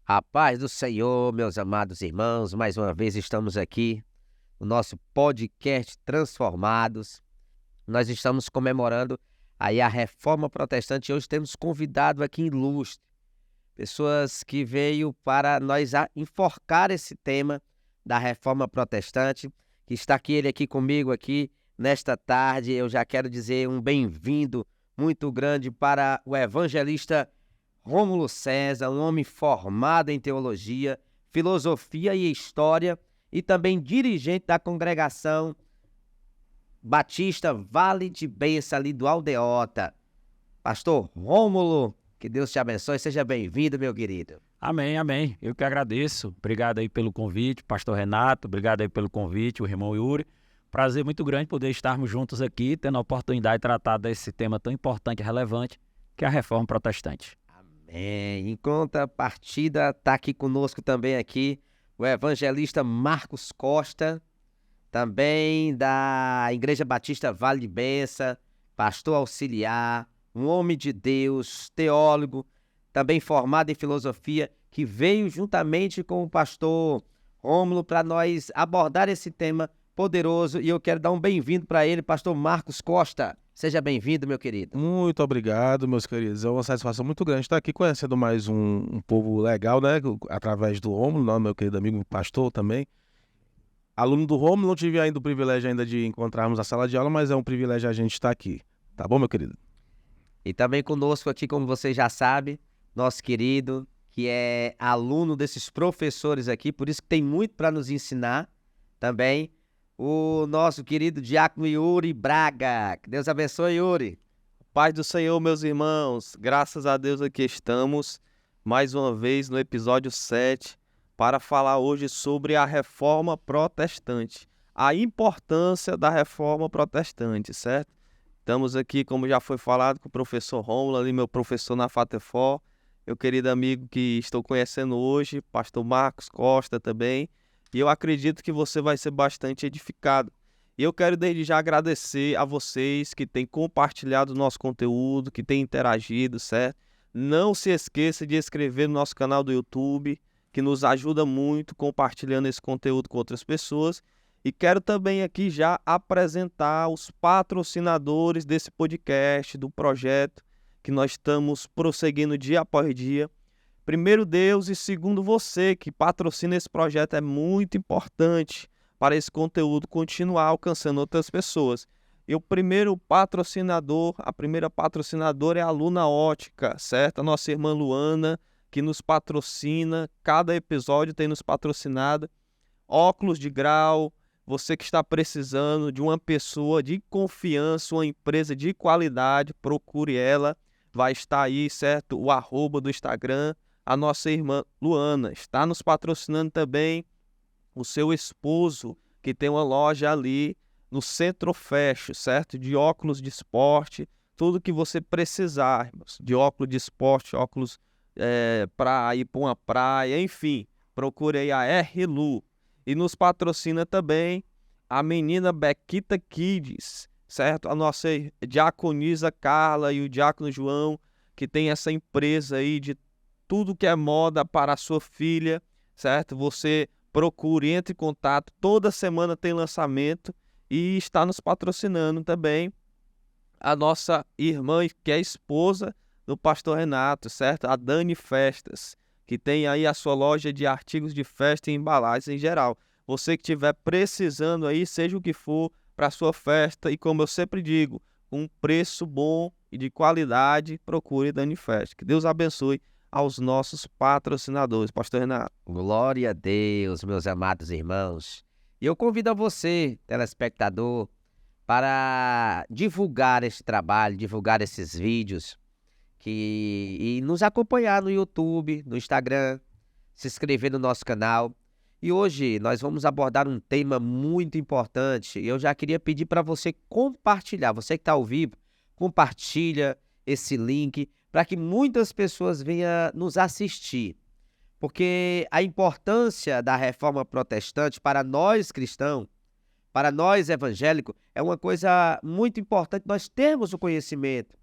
A paz do Senhor, meus amados irmãos, mais uma vez estamos aqui no nosso podcast Transformados. Nós estamos comemorando aí a Reforma Protestante e hoje temos convidado aqui ilustre, pessoas que veio para nós enforcar esse tema da Reforma Protestante, que está aqui ele aqui comigo aqui nesta tarde. Eu já quero dizer um bem-vindo muito grande para o evangelista Rômulo César, um homem formado em teologia, filosofia e história e também dirigente da congregação Batista Vale de Bênção ali do Aldeota. Pastor Rômulo, que Deus te abençoe, seja bem-vindo, meu querido. Amém, amém. Eu que agradeço. Obrigado aí pelo convite, pastor Renato, obrigado aí pelo convite, o irmão Yuri. Prazer muito grande poder estarmos juntos aqui, tendo a oportunidade de tratar desse tema tão importante e relevante, que é a Reforma Protestante. Amém. Em contrapartida, está aqui conosco também aqui o evangelista Marcos Costa, também da Igreja Batista Vale de Bênção, pastor auxiliar, um homem de Deus, teólogo, também formado em filosofia, que veio juntamente com o pastor Rômulo para nós abordar esse tema poderoso, e eu quero dar um bem-vindo para ele, pastor Marcos Costa. Seja bem-vindo, meu querido. Muito obrigado, meus queridos. É uma satisfação muito grande estar aqui conhecendo mais um povo legal, né? Através do Rômulo, meu querido amigo pastor também. Aluno do Rômulo, não tive ainda o privilégio ainda de encontrarmos a sala de aula, mas é um privilégio a gente estar aqui. Tá bom, meu querido? E também conosco aqui, como você já sabe, nosso querido, que é aluno desses professores aqui, por isso que tem muito para nos ensinar também, o nosso querido diácono Yuri Braga. Que Deus abençoe, Yuri. Paz do Senhor, meus irmãos, graças a Deus aqui estamos, mais uma vez no episódio 7, para falar hoje sobre a Reforma Protestante, a importância da Reforma Protestante, certo? Estamos aqui, como já foi falado, com o professor Rômulo, ali meu professor na FATEFOR, meu querido amigo que estou conhecendo hoje, pastor Marcos Costa também, e eu acredito que você vai ser bastante edificado. E eu quero desde já agradecer a vocês que têm compartilhado o nosso conteúdo, que têm interagido, certo? Não se esqueça de inscrever no nosso canal do YouTube, que nos ajuda muito compartilhando esse conteúdo com outras pessoas. E quero também aqui já apresentar os patrocinadores desse podcast, do projeto que nós estamos prosseguindo dia após dia. Primeiro Deus e segundo você, que patrocina esse projeto, é muito importante para esse conteúdo continuar alcançando outras pessoas. E o primeiro patrocinador, a primeira patrocinadora é a Luna Ótica, certo? A nossa irmã Luana, que nos patrocina, cada episódio tem nos patrocinado. Óculos de grau, você que está precisando de uma pessoa de confiança, uma empresa de qualidade, procure ela, vai estar aí, certo? O @ do Instagram, a nossa irmã Luana está nos patrocinando também. O seu esposo, que tem uma loja ali no Centro Fashion, certo? De óculos de esporte, tudo que você precisar, irmãos, de óculos de esporte, óculos para ir para uma praia, enfim, procure aí a R-Lu. E nos patrocina também a menina Bequita Kids, certo? A nossa diaconisa Carla e o diácono João, que tem essa empresa aí de tudo que é moda para a sua filha, certo? Você procure, entre em contato, toda semana tem lançamento e está nos patrocinando também a nossa irmã, que é esposa do pastor Renato, certo? A Dani Festas, que tem aí a sua loja de artigos de festa e embalagens em geral. Você que estiver precisando aí, seja o que for, para a sua festa, e como eu sempre digo, um preço bom e de qualidade, procure Dani Festas. Que Deus abençoe aos nossos patrocinadores, pastor Renato. Glória a Deus, meus amados irmãos. E eu convido a você, telespectador, para divulgar esse trabalho, divulgar esses vídeos, e nos acompanhar no YouTube, no Instagram, se inscrever no nosso canal. E hoje nós vamos abordar um tema muito importante. Eu já queria pedir para você compartilhar, você que está ao vivo, compartilha esse link para que muitas pessoas venham nos assistir. Porque a importância da Reforma Protestante para nós cristãos, para nós evangélicos, é uma coisa muito importante nós termos o conhecimento.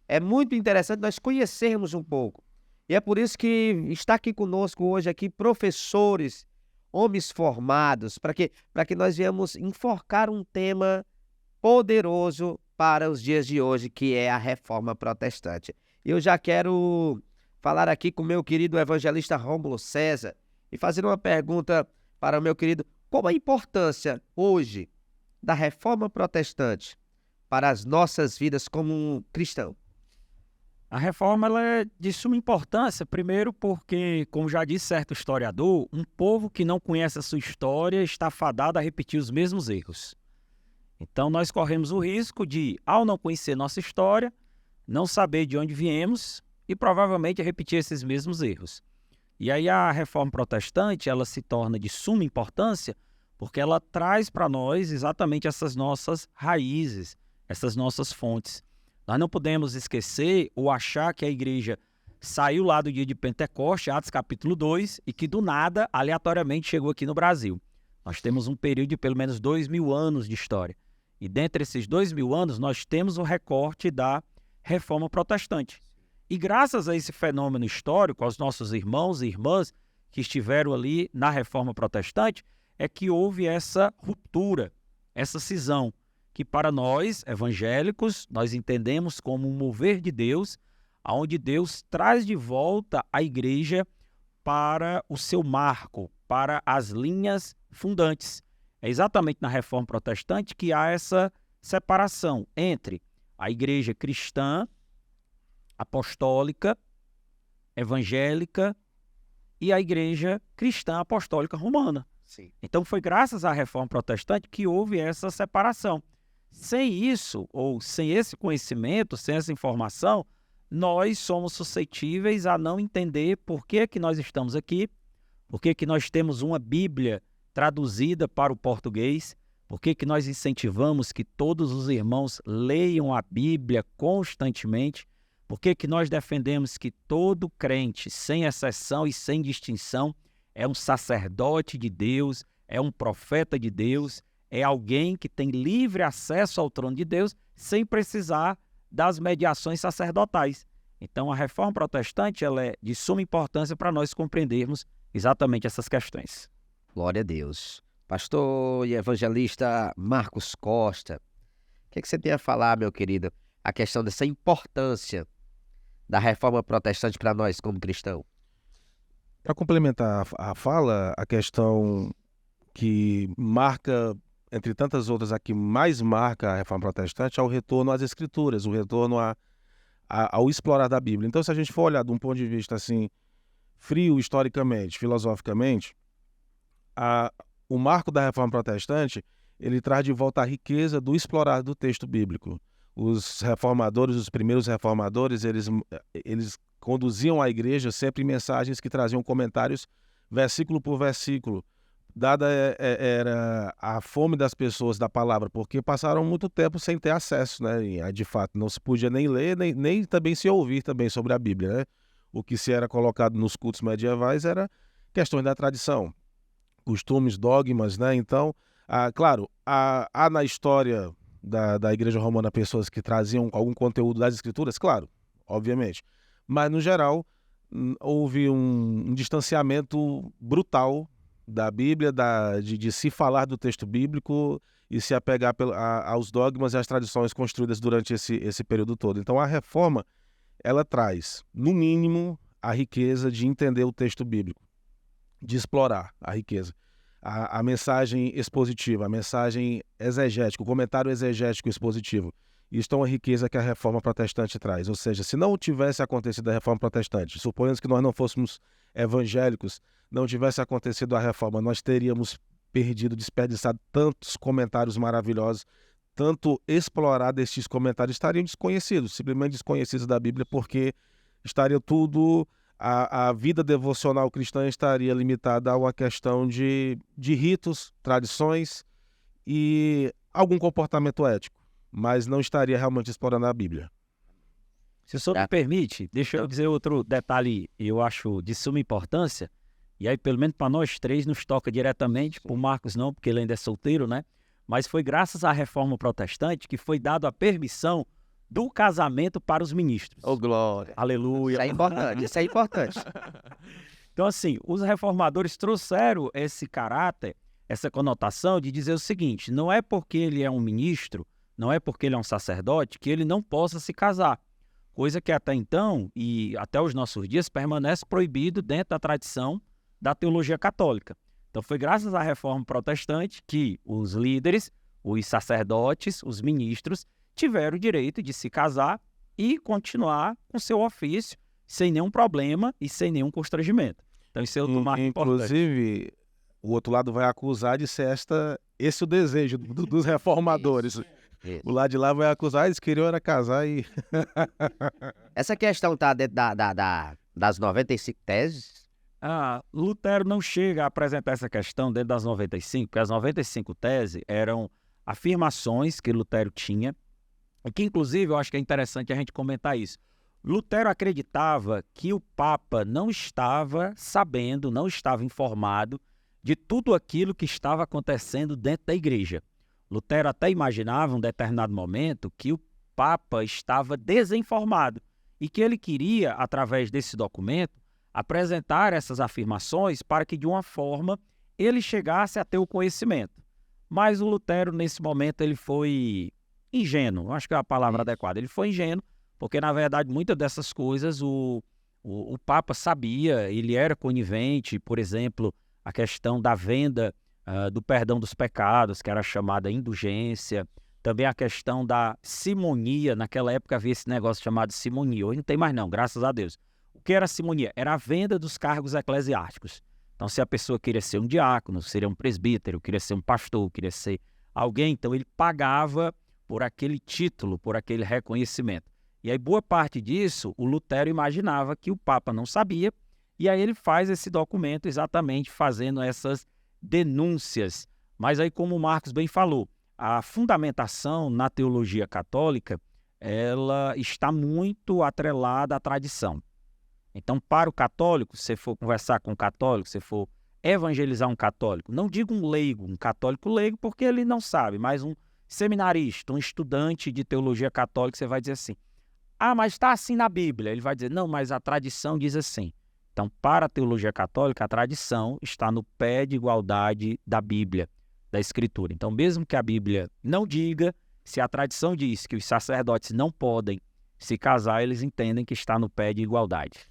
É muito interessante nós conhecermos um pouco. E é por isso que está aqui conosco hoje aqui professores, homens formados, para que nós viemos enforcar um tema poderoso para os dias de hoje, que é a Reforma Protestante. Eu já quero falar aqui com o meu querido evangelista Rômulo César e fazer uma pergunta para o meu querido: qual a importância hoje da Reforma Protestante para as nossas vidas como um cristão? A reforma ela é de suma importância, primeiro porque, como já disse certo historiador, um povo que não conhece a sua história está fadado a repetir os mesmos erros. Então, nós corremos o risco de, ao não conhecer nossa história, não saber de onde viemos e provavelmente repetir esses mesmos erros. E aí a reforma protestante ela se torna de suma importância porque ela traz para nós exatamente essas nossas raízes, essas nossas fontes. Nós não podemos esquecer ou achar que a igreja saiu lá do dia de Pentecoste, Atos capítulo 2, e que do nada, aleatoriamente, chegou aqui no Brasil. Nós temos um período de pelo menos 2.000 anos de história. E dentre esses 2.000 anos, nós temos o recorte da Reforma Protestante. E graças a esse fenômeno histórico, aos nossos irmãos e irmãs que estiveram ali na Reforma Protestante, é que houve essa ruptura, essa cisão, que para nós, evangélicos, nós entendemos como um mover de Deus, onde Deus traz de volta a igreja para o seu marco, para as linhas fundantes. É exatamente na Reforma Protestante que há essa separação entre a igreja cristã, apostólica, evangélica e a igreja cristã apostólica romana. Sim. Então foi graças à Reforma Protestante que houve essa separação. Sem isso, ou sem esse conhecimento, sem essa informação, nós somos suscetíveis a não entender por que nós estamos aqui, por que nós temos uma Bíblia traduzida para o português, por que nós incentivamos que todos os irmãos leiam a Bíblia constantemente, por que nós defendemos que todo crente, sem exceção e sem distinção, é um sacerdote de Deus, é um profeta de Deus, é alguém que tem livre acesso ao trono de Deus sem precisar das mediações sacerdotais. Então, a Reforma Protestante ela é de suma importância para nós compreendermos exatamente essas questões. Glória a Deus. Pastor e evangelista Marcos Costa, o que você tem a falar, meu querido, a questão dessa importância da Reforma Protestante para nós como cristãos? Para complementar a fala, a questão que marca, entre tantas outras, a que mais marca a Reforma Protestante é o retorno às Escrituras, o retorno ao explorar da Bíblia. Então, se a gente for olhar de um ponto de vista assim, frio, historicamente, filosoficamente, o marco da Reforma Protestante, ele traz de volta a riqueza do explorar do texto bíblico. Os reformadores, os primeiros reformadores, eles conduziam a igreja sempre mensagens que traziam comentários versículo por versículo. Dada era a fome das pessoas da palavra, porque passaram muito tempo sem ter acesso, né? E, de fato, não se podia nem ler, nem também se ouvir também sobre a Bíblia, né? O que se era colocado nos cultos medievais era questões da tradição, costumes, dogmas, né? Então, claro, há na história da Igreja Romana pessoas que traziam algum conteúdo das Escrituras, claro, obviamente. Mas, no geral, houve um distanciamento brutal da Bíblia, de se falar do texto bíblico e se apegar aos dogmas e às tradições construídas durante esse período todo. Então, a reforma, ela traz, no mínimo, a riqueza de entender o texto bíblico, de explorar a riqueza. A mensagem expositiva, a mensagem exegética, o comentário exegético expositivo. Isto é uma riqueza que a Reforma Protestante traz. Ou seja, se não tivesse acontecido a Reforma Protestante, suponhamos que nós não fôssemos evangélicos, não tivesse acontecido a Reforma, nós teríamos perdido, desperdiçado tantos comentários maravilhosos, tanto explorado estes comentários, estariam desconhecidos, simplesmente desconhecidos da Bíblia, porque estaria tudo... A vida devocional cristã estaria limitada a uma questão de ritos, tradições e algum comportamento ético, mas não estaria realmente explorando a Bíblia. Se o senhor me permite, deixa eu dizer outro detalhe, eu acho de suma importância, e aí pelo menos para nós três nos toca diretamente, para o Marcos não, porque ele ainda é solteiro, né? Mas foi graças à Reforma Protestante que foi dada a permissão do casamento para os ministros. Ô, glória. Aleluia. Isso é importante, isso é importante. Então, assim, os reformadores trouxeram esse caráter, essa conotação de dizer o seguinte: não é porque ele é um ministro, não é porque ele é um sacerdote, que ele não possa se casar. Coisa que até então, e até os nossos dias, permanece proibido dentro da tradição da teologia católica. Então, foi graças à Reforma Protestante que os líderes, os sacerdotes, os ministros, tiveram o direito de se casar e continuar com seu ofício sem nenhum problema e sem nenhum constrangimento. Então, isso é outro marco importante. Inclusive, o outro lado vai acusar de ser esse o desejo dos reformadores. Isso. O lado de lá vai acusar, eles queriam era casar e... Essa questão tá dentro das 95 teses? Lutero não chega a apresentar essa questão dentro das 95, porque as 95 teses eram afirmações que Lutero tinha, e que, inclusive, eu acho que é interessante a gente comentar isso. Lutero acreditava que o Papa não estava sabendo, não estava informado de tudo aquilo que estava acontecendo dentro da igreja. Lutero até imaginava, em um determinado momento, que o Papa estava desinformado e que ele queria, através desse documento, apresentar essas afirmações para que, de uma forma, ele chegasse a ter o conhecimento. Mas o Lutero, nesse momento, ele foi ingênuo, acho que é a palavra adequada. Ele foi ingênuo, porque, na verdade, muitas dessas coisas o Papa sabia, ele era conivente, por exemplo, a questão da venda do perdão dos pecados, que era chamada indulgência, também a questão da simonia. Naquela época havia esse negócio chamado simonia, hoje não tem mais não, graças a Deus. O que era simonia? Era a venda dos cargos eclesiásticos. Então, se a pessoa queria ser um diácono, seria um presbítero, queria ser um pastor, queria ser alguém, então ele pagava por aquele título, por aquele reconhecimento. E aí, boa parte disso, o Lutero imaginava que o Papa não sabia, e aí ele faz esse documento exatamente fazendo essas denúncias. Mas aí, como o Marcos bem falou, a fundamentação na teologia católica, ela está muito atrelada à tradição. Então, para o católico, se você for conversar com um católico, se for evangelizar um católico, não digo um leigo, um católico leigo, porque ele não sabe, mas um seminarista, um estudante de teologia católica, você vai dizer assim: mas está assim na Bíblia. Ele vai dizer: não, mas a tradição diz assim. Então, para a teologia católica, a tradição está no pé de igualdade da Bíblia, da Escritura. Então, mesmo que a Bíblia não diga, se a tradição diz que os sacerdotes não podem se casar, eles entendem que está no pé de igualdade.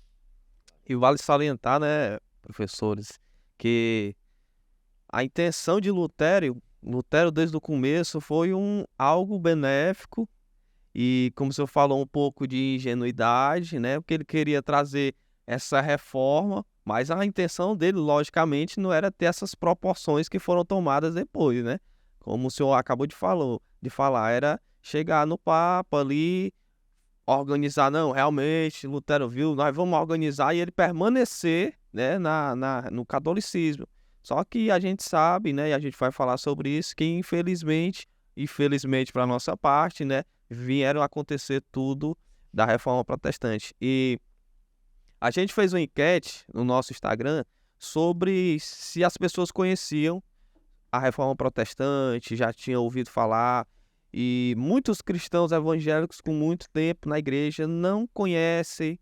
E vale salientar, né, professores, que a intenção de Lutero desde o começo foi algo benéfico e, como o senhor falou, um pouco de ingenuidade, né, porque ele queria trazer essa reforma, mas a intenção dele, logicamente, não era ter essas proporções que foram tomadas depois, né? Como o senhor acabou de falar, era chegar no Papa ali, organizar, não, realmente, Lutero viu, nós vamos organizar, e ele permanecer, né, no catolicismo. Só que a gente sabe, né, e a gente vai falar sobre isso, que infelizmente para a nossa parte, né, vieram acontecer tudo da Reforma Protestante. E a gente fez uma enquete no nosso Instagram sobre se as pessoas conheciam a Reforma Protestante, já tinham ouvido falar, e muitos cristãos evangélicos com muito tempo na igreja não conhecem,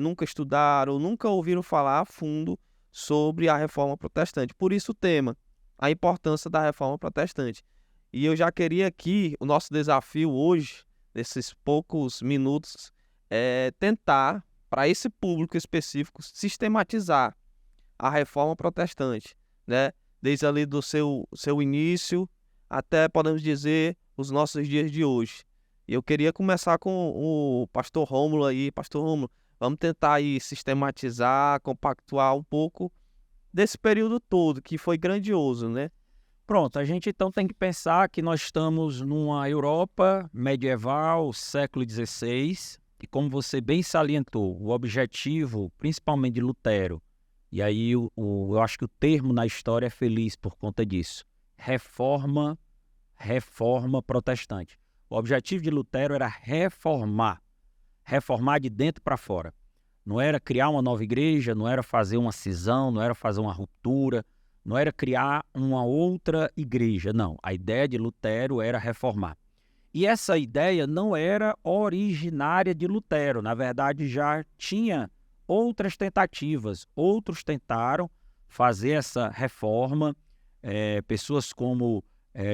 nunca estudaram, nunca ouviram falar a fundo sobre a Reforma Protestante. Por isso o tema, a importância da Reforma Protestante. E eu já queria aqui, o nosso desafio hoje, nesses poucos minutos, tentar, para esse público específico, sistematizar a Reforma Protestante, né? Desde ali do seu início até, podemos dizer, os nossos dias de hoje. E eu queria começar com o pastor Rômulo aí. Pastor Rômulo, vamos tentar aí sistematizar, compactuar um pouco desse período todo, que foi grandioso, né? Pronto, a gente então tem que pensar que nós estamos numa Europa medieval, século XVI, e como você bem salientou, o objetivo, principalmente de Lutero, e aí eu acho que o termo na história é feliz por conta disso, reforma protestante. O objetivo de Lutero era reformar de dentro para fora. Não era criar uma nova igreja, não era fazer uma cisão, não era fazer uma ruptura, não era criar uma outra igreja, não. A ideia de Lutero era reformar. E essa ideia não era originária de Lutero. Na verdade, já tinha outras tentativas. Outros tentaram fazer essa reforma. Pessoas como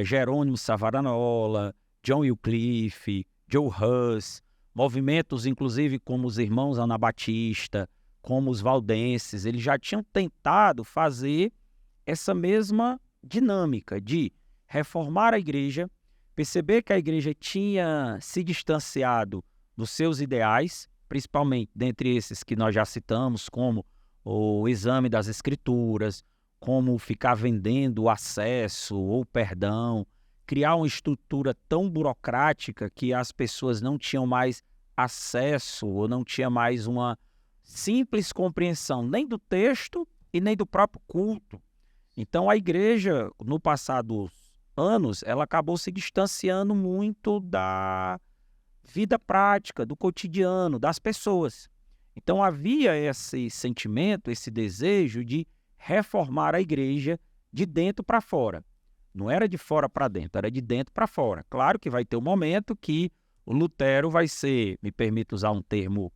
Jerônimo Savonarola, John Wycliffe, Joe Hus, movimentos inclusive como os irmãos Anabatista, como os valdenses, eles já tinham tentado fazer essa mesma dinâmica de reformar a igreja, perceber que a igreja tinha se distanciado dos seus ideais, principalmente dentre esses que nós já citamos, como o exame das escrituras, como ficar vendendo o acesso ou perdão, criar uma estrutura tão burocrática que as pessoas não tinham mais acesso ou não tinha mais uma simples compreensão nem do texto e nem do próprio culto. Então a igreja, no passar dos anos, ela acabou se distanciando muito da vida prática, do cotidiano, das pessoas. Então havia esse sentimento, esse desejo de reformar a igreja de dentro para fora. Não era de fora para dentro, era de dentro para fora. Claro que vai ter um momento que o Lutero vai ser, me permito usar um termo,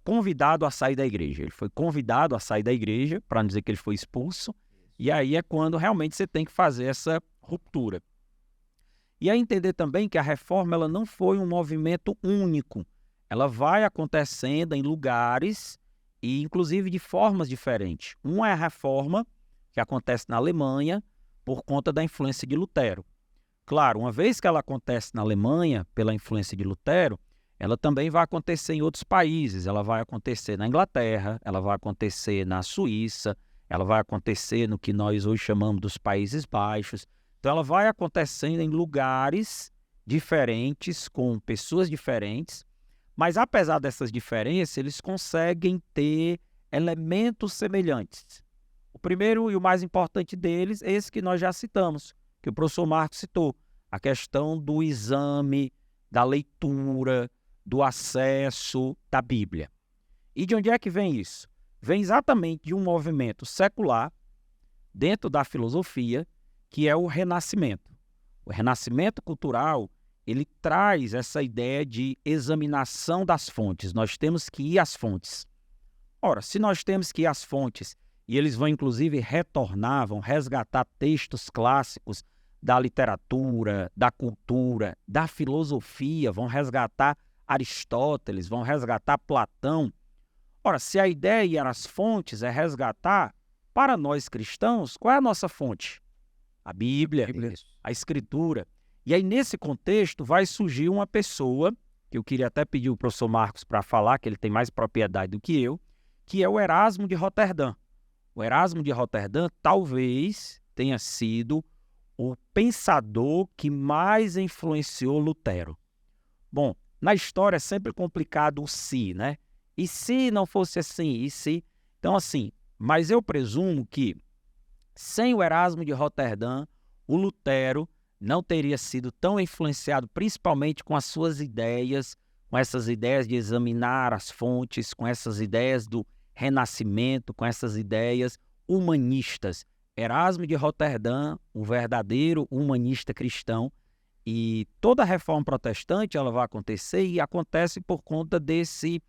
convidado a sair da igreja. Ele foi convidado a sair da igreja, para não dizer que ele foi expulso, e aí é quando realmente você tem que fazer essa ruptura. E aí entender também que a reforma ela não foi um movimento único. Ela vai acontecendo em lugares e inclusive de formas diferentes. Uma é a reforma que acontece na Alemanha por conta da influência de Lutero. Claro, uma vez que ela acontece na Alemanha pela influência de Lutero, ela também vai acontecer em outros países. Ela vai acontecer na Inglaterra, ela vai acontecer na Suíça, ela vai acontecer no que nós hoje chamamos dos Países Baixos. Então ela vai acontecendo em lugares diferentes, com pessoas diferentes, mas apesar dessas diferenças, eles conseguem ter elementos semelhantes. O primeiro e o mais importante deles é esse que nós já citamos, que o professor Marcos citou, a questão do exame, da leitura, do acesso da Bíblia. E de onde é que vem isso? Vem exatamente de um movimento secular dentro da filosofia, que é o Renascimento. O Renascimento cultural, ele traz essa ideia de examinação das fontes. Nós temos que ir às fontes. Ora, se nós temos que ir às fontes, e eles vão inclusive retornar, vão resgatar textos clássicos da literatura, da cultura, da filosofia, vão resgatar Aristóteles, vão resgatar Platão. Ora, se a ideia ir às fontes é resgatar, para nós cristãos, qual é a nossa fonte? A Bíblia, a Escritura. E aí, nesse contexto, vai surgir uma pessoa, que eu queria até pedir o professor Marcos para falar, que ele tem mais propriedade do que eu, que é o Erasmo de Roterdã. O Erasmo de Roterdã talvez tenha sido o pensador que mais influenciou Lutero. Bom, na história é sempre complicado o se, né? E se não fosse assim? E se? Então, assim, mas eu presumo que sem o Erasmo de Roterdã, o Lutero não teria sido tão influenciado, principalmente com as suas ideias, com essas ideias de examinar as fontes, com essas ideias do Renascimento, com essas ideias humanistas. Erasmo de Roterdã, um verdadeiro humanista cristão, e toda a reforma protestante ela vai acontecer e acontece por conta desse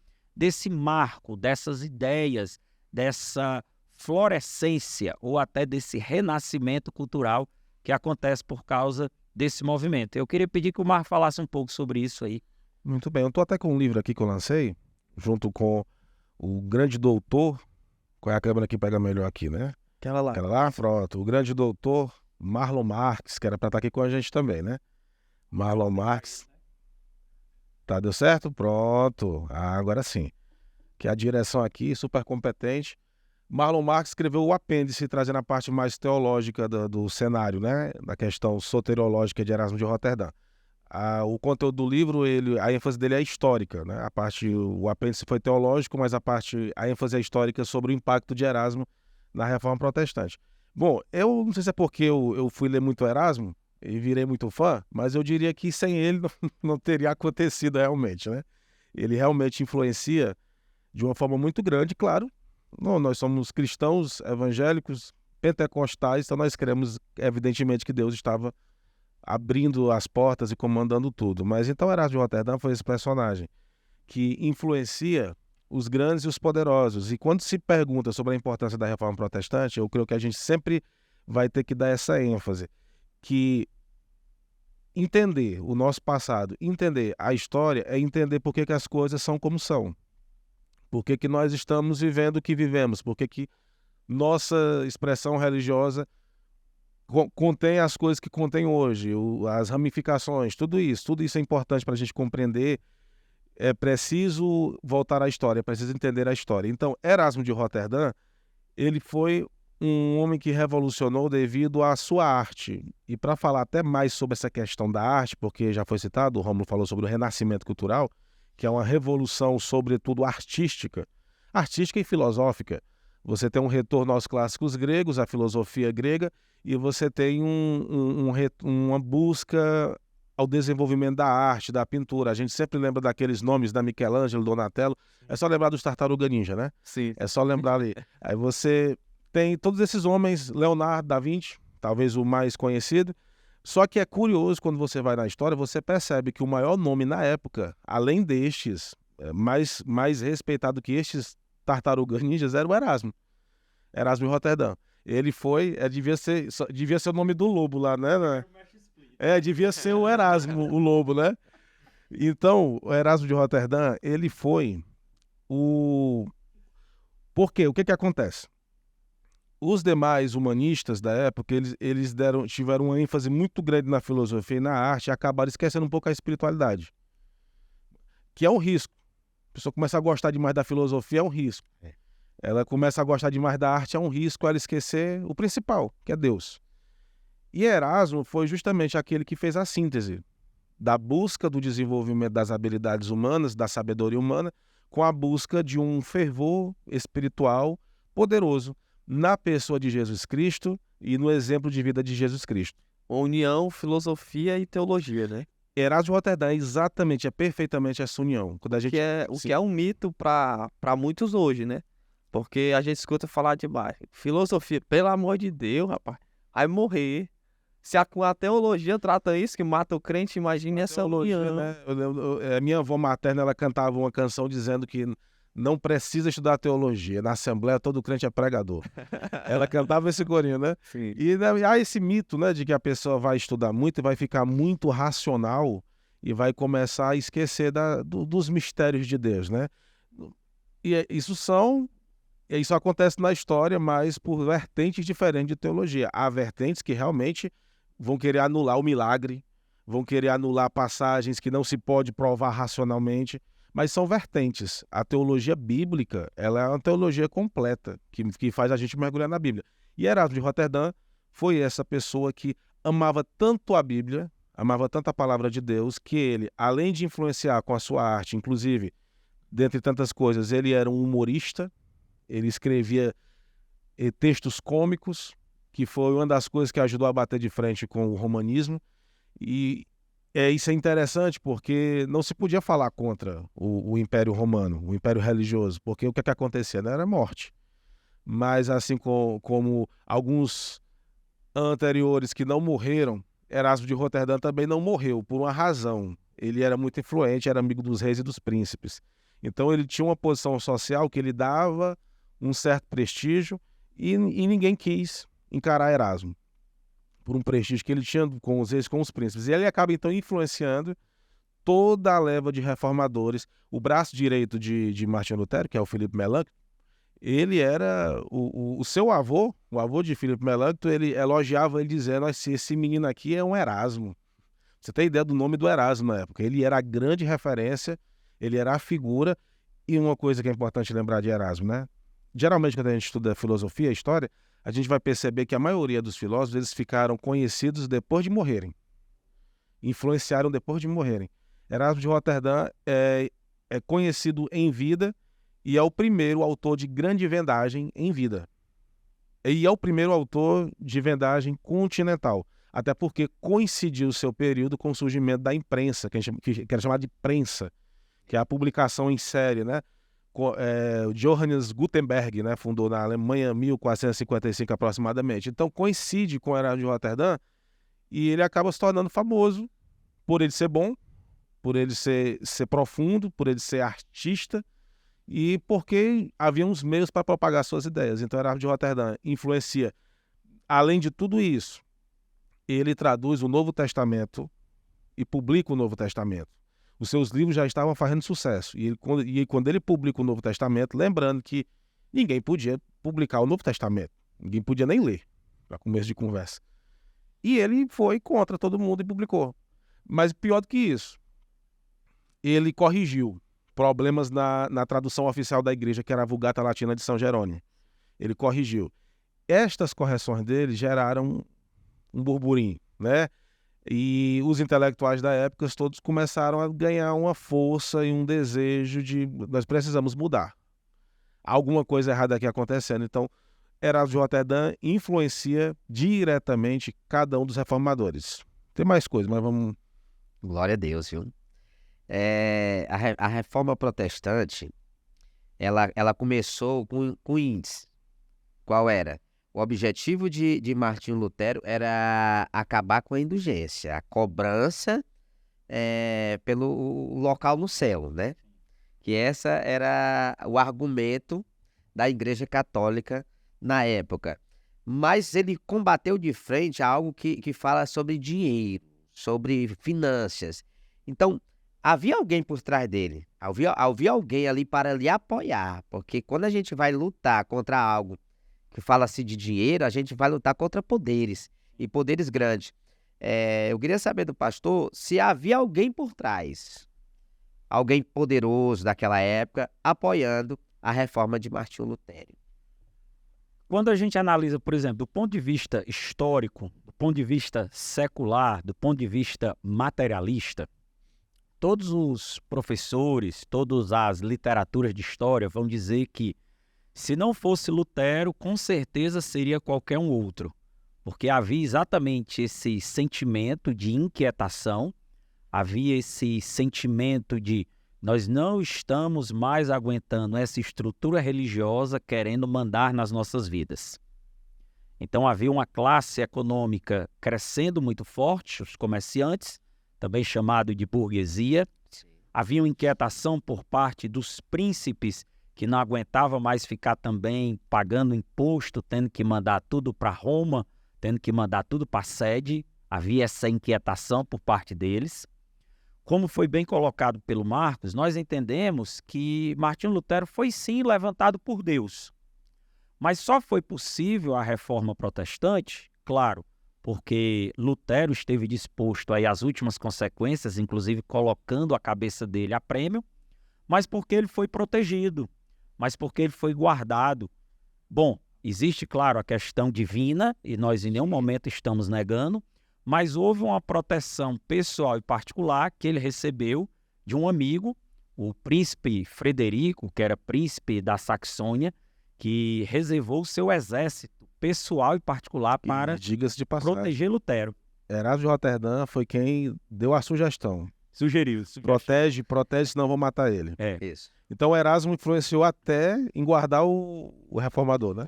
marco, dessas ideias, dessa florescência ou até desse renascimento cultural que acontece por causa desse movimento. Eu queria pedir que o Marco falasse um pouco sobre isso aí. Muito bem, eu estou até com um livro aqui que eu lancei, junto com o grande doutor, qual é a câmera que pega melhor aqui, né? Aquela lá. Aquela lá, pronto. O grande doutor Marlon Marx, que era para estar aqui com a gente também, né? Marlon Marx. Tá, deu certo? Pronto. Agora sim. Que a direção aqui, super competente. Marlon Marx escreveu o apêndice, trazendo a parte mais teológica do cenário, né? Da questão soteriológica de Erasmo de Roterdã. O conteúdo do livro, a ênfase dele é histórica, né? O apêndice foi teológico, mas a ênfase é histórica sobre o impacto de Erasmo na Reforma Protestante. Bom, eu não sei se é porque eu fui ler muito Erasmo e virei muito fã, mas eu diria que sem ele não teria acontecido realmente, né? Ele realmente influencia de uma forma muito grande, claro. Nós somos cristãos, evangélicos, pentecostais, então nós cremos, evidentemente, que Deus estava abrindo as portas e comandando tudo. Mas então Erasmo de Roterdã foi esse personagem que influencia os grandes e os poderosos. E quando se pergunta sobre a importância da Reforma Protestante, eu creio que a gente sempre vai ter que dar essa ênfase, que entender o nosso passado, entender a história, é entender por que as coisas são como são. Por que nós estamos vivendo o que vivemos, por que nossa expressão religiosa contém as coisas que contém hoje, as ramificações, tudo isso é importante para a gente compreender. É preciso voltar à história, é preciso entender a história. Então, Erasmo de Roterdã, ele foi um homem que revolucionou devido à sua arte. E para falar até mais sobre essa questão da arte, porque já foi citado, o Rômulo falou sobre o renascimento cultural, que é uma revolução, sobretudo, artística e filosófica. Você tem um retorno aos clássicos gregos, à filosofia grega, e você tem uma busca ao desenvolvimento da arte, da pintura. A gente sempre lembra daqueles nomes da Michelangelo, Donatello. É só lembrar dos Tartaruga Ninja, né? Sim. É só lembrar ali. Aí você tem todos esses homens, Leonardo da Vinci, talvez o mais conhecido. Só que é curioso, quando você vai na história, você percebe que o maior nome na época, além destes, mais respeitado que estes Tartarugas Ninjas, era o Erasmo. Erasmo de Roterdã. Ele foi, devia ser o nome do lobo lá, né? Devia ser o Erasmo, o lobo, né? Então, o Erasmo de Roterdã, ele foi o... Por quê? O que acontece? Os demais humanistas da época, eles tiveram uma ênfase muito grande na filosofia e na arte e acabaram esquecendo um pouco a espiritualidade, que é um risco. A pessoa começa a gostar demais da filosofia, é um risco. Ela começa a gostar demais da arte, é um risco ela esquecer o principal, que é Deus. E Erasmo foi justamente aquele que fez a síntese da busca do desenvolvimento das habilidades humanas, da sabedoria humana, com a busca de um fervor espiritual poderoso na pessoa de Jesus Cristo e no exemplo de vida de Jesus Cristo. União, filosofia e teologia, né? Erasmo de Roterdã é perfeitamente essa união. Quando a gente... Que é um mito para muitos hoje, né? Porque a gente escuta falar demais. Filosofia, pelo amor de Deus, rapaz, vai morrer. Se a teologia trata isso, que mata o crente, imagine essa união. Né? Minha avó materna, ela cantava uma canção dizendo que não precisa estudar teologia. Na Assembleia, todo crente é pregador. Ela cantava esse corinho, né? Sim. E há esse mito, né, de que a pessoa vai estudar muito e vai ficar muito racional e vai começar a esquecer dos mistérios de Deus, né? E isso acontece na história, mas por vertentes diferentes de teologia. Há vertentes que realmente vão querer anular o milagre, vão querer anular passagens que não se pode provar racionalmente, mas são vertentes. A teologia bíblica, ela é uma teologia completa, que faz a gente mergulhar na Bíblia. E Erasmo de Roterdã foi essa pessoa que amava tanto a Bíblia, amava tanto a palavra de Deus, que ele, além de influenciar com a sua arte, inclusive, dentre tantas coisas, ele era um humorista, ele escrevia textos cômicos, que foi uma das coisas que ajudou a bater de frente com o romanismo. E isso é interessante porque não se podia falar contra o Império Romano, o Império Religioso, porque o que acontecia? Era morte. Mas assim como alguns anteriores que não morreram, Erasmo de Roterdã também não morreu, por uma razão. Ele era muito influente, era amigo dos reis e dos príncipes. Então ele tinha uma posição social que lhe dava um certo prestígio e ninguém quis encarar Erasmo por um prestígio que ele tinha com os reis, com os príncipes. E ele acaba então influenciando toda a leva de reformadores. O braço direito de Martinho Lutero, que é o Filipe Melancto, ele era o seu avô, o avô de Filipe Melancto, ele elogiava ele dizendo: esse menino aqui é um Erasmo. Você tem ideia do nome do Erasmo na época? Ele era a grande referência, ele era a figura. E uma coisa que é importante lembrar de Erasmo, né? Geralmente, quando a gente estuda filosofia, história, a gente vai perceber que a maioria dos filósofos, eles ficaram conhecidos depois de morrerem. Influenciaram depois de morrerem. Erasmo de Roterdã é conhecido em vida e é o primeiro autor de grande vendagem em vida. E é o primeiro autor de vendagem continental. Até porque coincidiu o seu período com o surgimento da imprensa, que era chamada de prensa, que é a publicação em série, né? Johannes Gutenberg, né, fundou na Alemanha em 1455 aproximadamente. Então coincide com Erasmo de Roterdã E ele acaba se tornando famoso por ele ser bom, por ele ser profundo, por ele ser artista e porque havia uns meios para propagar suas ideias. Então, Erasmo de Roterdã influencia. Além de tudo isso, ele traduz o Novo Testamento e publica o Novo Testamento. Os seus livros já estavam fazendo sucesso. E quando ele publica o Novo Testamento, lembrando que ninguém podia publicar o Novo Testamento. Ninguém podia nem ler, para começo de conversa. E ele foi contra todo mundo e publicou. Mas pior do que isso, ele corrigiu problemas na tradução oficial da igreja, que era a Vulgata Latina de São Jerônimo. Ele corrigiu. Estas correções dele geraram um burburinho, né? E os intelectuais da época todos começaram a ganhar uma força e um desejo de nós precisamos mudar. Há alguma coisa errada aqui acontecendo. Então, Erasmo de Roterdã influencia diretamente cada um dos reformadores. Tem mais coisas, mas vamos... Glória a Deus, viu? A reforma protestante, ela começou com índice. Qual era? O objetivo de Martinho Lutero era acabar com a indulgência, a cobrança pelo local no céu, né? Que essa era o argumento da Igreja Católica na época. Mas ele combateu de frente a algo que fala sobre dinheiro, sobre finanças. Então, havia alguém por trás dele, havia alguém ali para lhe apoiar, porque quando a gente vai lutar contra algo que fala-se de dinheiro, a gente vai lutar contra poderes, e poderes grandes. Eu queria saber do pastor se havia alguém por trás, alguém poderoso daquela época, apoiando a reforma de Martinho Lutero. Quando a gente analisa, por exemplo, do ponto de vista histórico, do ponto de vista secular, do ponto de vista materialista, todos os professores, todas as literaturas de história vão dizer que se não fosse Lutero, com certeza seria qualquer um outro, porque havia exatamente esse sentimento de inquietação, havia esse sentimento de nós não estamos mais aguentando essa estrutura religiosa querendo mandar nas nossas vidas. Então havia uma classe econômica crescendo muito forte, os comerciantes, também chamado de burguesia. Havia uma inquietação por parte dos príncipes que não aguentava mais ficar também pagando imposto, tendo que mandar tudo para Roma, tendo que mandar tudo para a sede. Havia essa inquietação por parte deles. Como foi bem colocado pelo Marcos, nós entendemos que Martinho Lutero foi sim levantado por Deus. Mas só foi possível a reforma protestante, claro, porque Lutero esteve disposto aí às últimas consequências, inclusive colocando a cabeça dele a prêmio, mas porque ele foi protegido, mas porque ele foi guardado. Bom, existe, claro, a questão divina, e nós em nenhum momento estamos negando, mas houve uma proteção pessoal e particular que ele recebeu de um amigo, o príncipe Frederico, que era príncipe da Saxônia, que reservou seu exército pessoal e particular para diga-se de passagem, proteger Lutero. Erasmo de Roterdã foi quem deu a sugestão. Sugeriu. Protege, senão vou matar ele. Isso. Então, Erasmo influenciou até em guardar o reformador, né?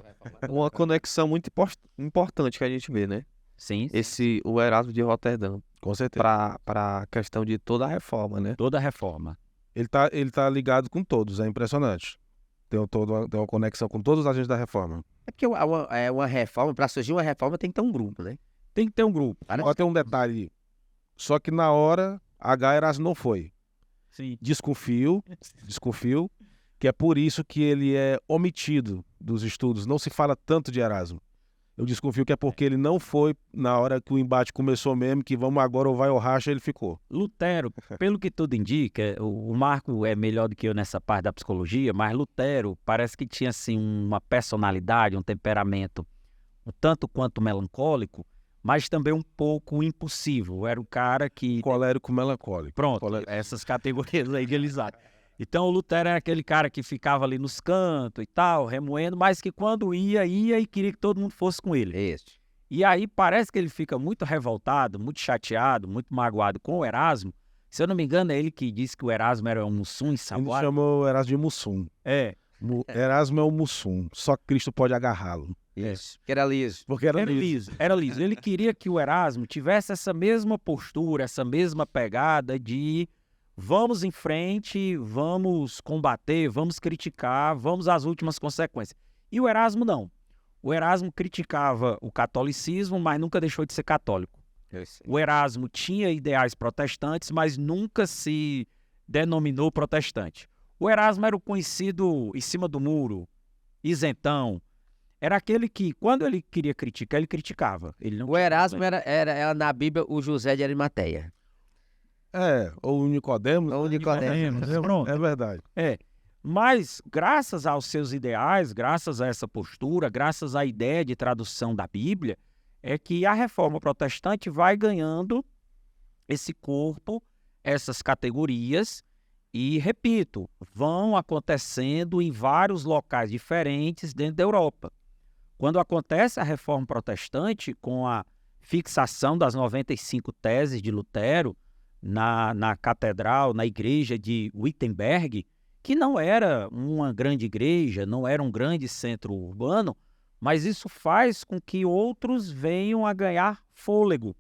Uma conexão muito importante que a gente vê, né? Sim. O Erasmo de Roterdã, Com certeza. para a questão de toda a reforma, né? Toda a reforma. Ele tá ligado com todos, é impressionante. Tem uma conexão com todos os agentes da reforma. É porque uma reforma, para surgir uma reforma tem que ter um grupo, né? Tem que ter um grupo. Ó, tem um detalhe. Só que na hora, Erasmo não foi. Sim. Desconfio, que é por isso que ele é omitido dos estudos. Não se fala tanto de Erasmo. Eu desconfio que é porque ele não foi na hora que o embate começou mesmo, que vamos agora ou vai ou racha, ele ficou. Lutero, pelo que tudo indica, o Marco é melhor do que eu nessa parte da psicologia, mas Lutero parece que tinha assim uma personalidade, um temperamento um tanto quanto melancólico, mas também um pouco impulsivo. Era um cara que... Colérico melancólico. Pronto, essas categorias aí de Elisade. Então o Lutero era aquele cara que ficava ali nos cantos e tal, remoendo, mas que quando ia e queria que todo mundo fosse com ele. Isso. E aí parece que ele fica muito revoltado, muito chateado, muito magoado com o Erasmo. Se eu não me engano, é ele que disse que o Erasmo era um Mussum em Ele Saboara. chamou Erasmo de Mussum. É. Erasmo é o Mussum, só Cristo pode agarrá-lo. Isso. Que era liso. Porque era Era liso. liso, era liso. Ele queria que o Erasmo tivesse essa mesma postura, essa mesma pegada de vamos em frente, vamos combater, vamos criticar, vamos às últimas consequências. E o Erasmo não. O Erasmo criticava o catolicismo, mas nunca deixou de ser católico. O Erasmo tinha ideais protestantes, mas nunca se denominou protestante. O Erasmo era o conhecido em cima do muro, isentão. Era aquele que, quando ele queria criticar, ele criticava. Ele não O tinha Erasmo problema. era na Bíblia o José de Arimateia. Ou o Nicodemos. Ou o Nicodemos. Pronto. É verdade. Mas, graças aos seus ideais, graças a essa postura, graças à ideia de tradução da Bíblia, é que a reforma protestante vai ganhando esse corpo, essas categorias, e, repito, vão acontecendo em vários locais diferentes dentro da Europa. Quando acontece a reforma protestante, com a fixação das 95 teses de Lutero na catedral, na igreja de Wittenberg, que não era uma grande igreja, não era um grande centro urbano, mas isso faz com que outros venham a ganhar fôlego.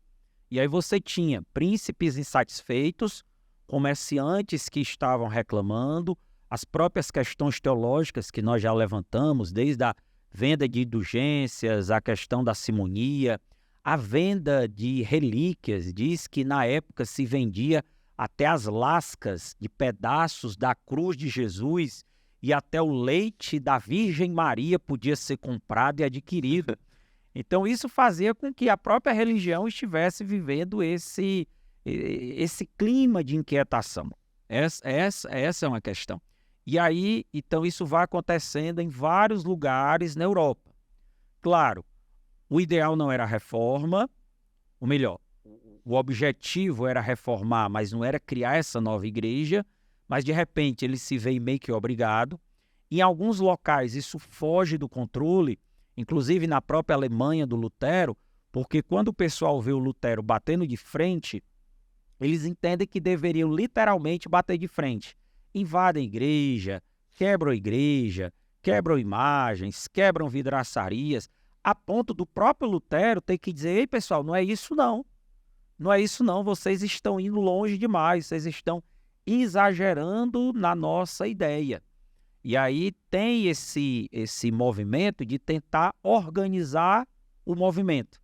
E aí você tinha príncipes insatisfeitos, comerciantes que estavam reclamando, as próprias questões teológicas que nós já levantamos, desde a venda de indulgências, a questão da simonia, a venda de relíquias. Diz que na época se vendia até as lascas de pedaços da cruz de Jesus e até o leite da Virgem Maria podia ser comprado e adquirido. Então isso fazia com que a própria religião estivesse vivendo esse clima de inquietação. Essa é uma questão. E aí, então, isso vai acontecendo em vários lugares na Europa. Claro, o ideal não era a reforma, ou melhor, o objetivo era reformar, mas não era criar essa nova igreja, mas de repente ele se vê meio que obrigado. Em alguns locais isso foge do controle, inclusive na própria Alemanha do Lutero, porque quando o pessoal vê o Lutero batendo de frente, eles entendem que deveriam literalmente bater de frente. Invadem a igreja, quebram imagens, quebram vidraçarias, a ponto do próprio Lutero ter que dizer: ei pessoal, não é isso não. Não é isso não, vocês estão indo longe demais, vocês estão exagerando na nossa ideia. E aí tem esse movimento de tentar organizar o movimento,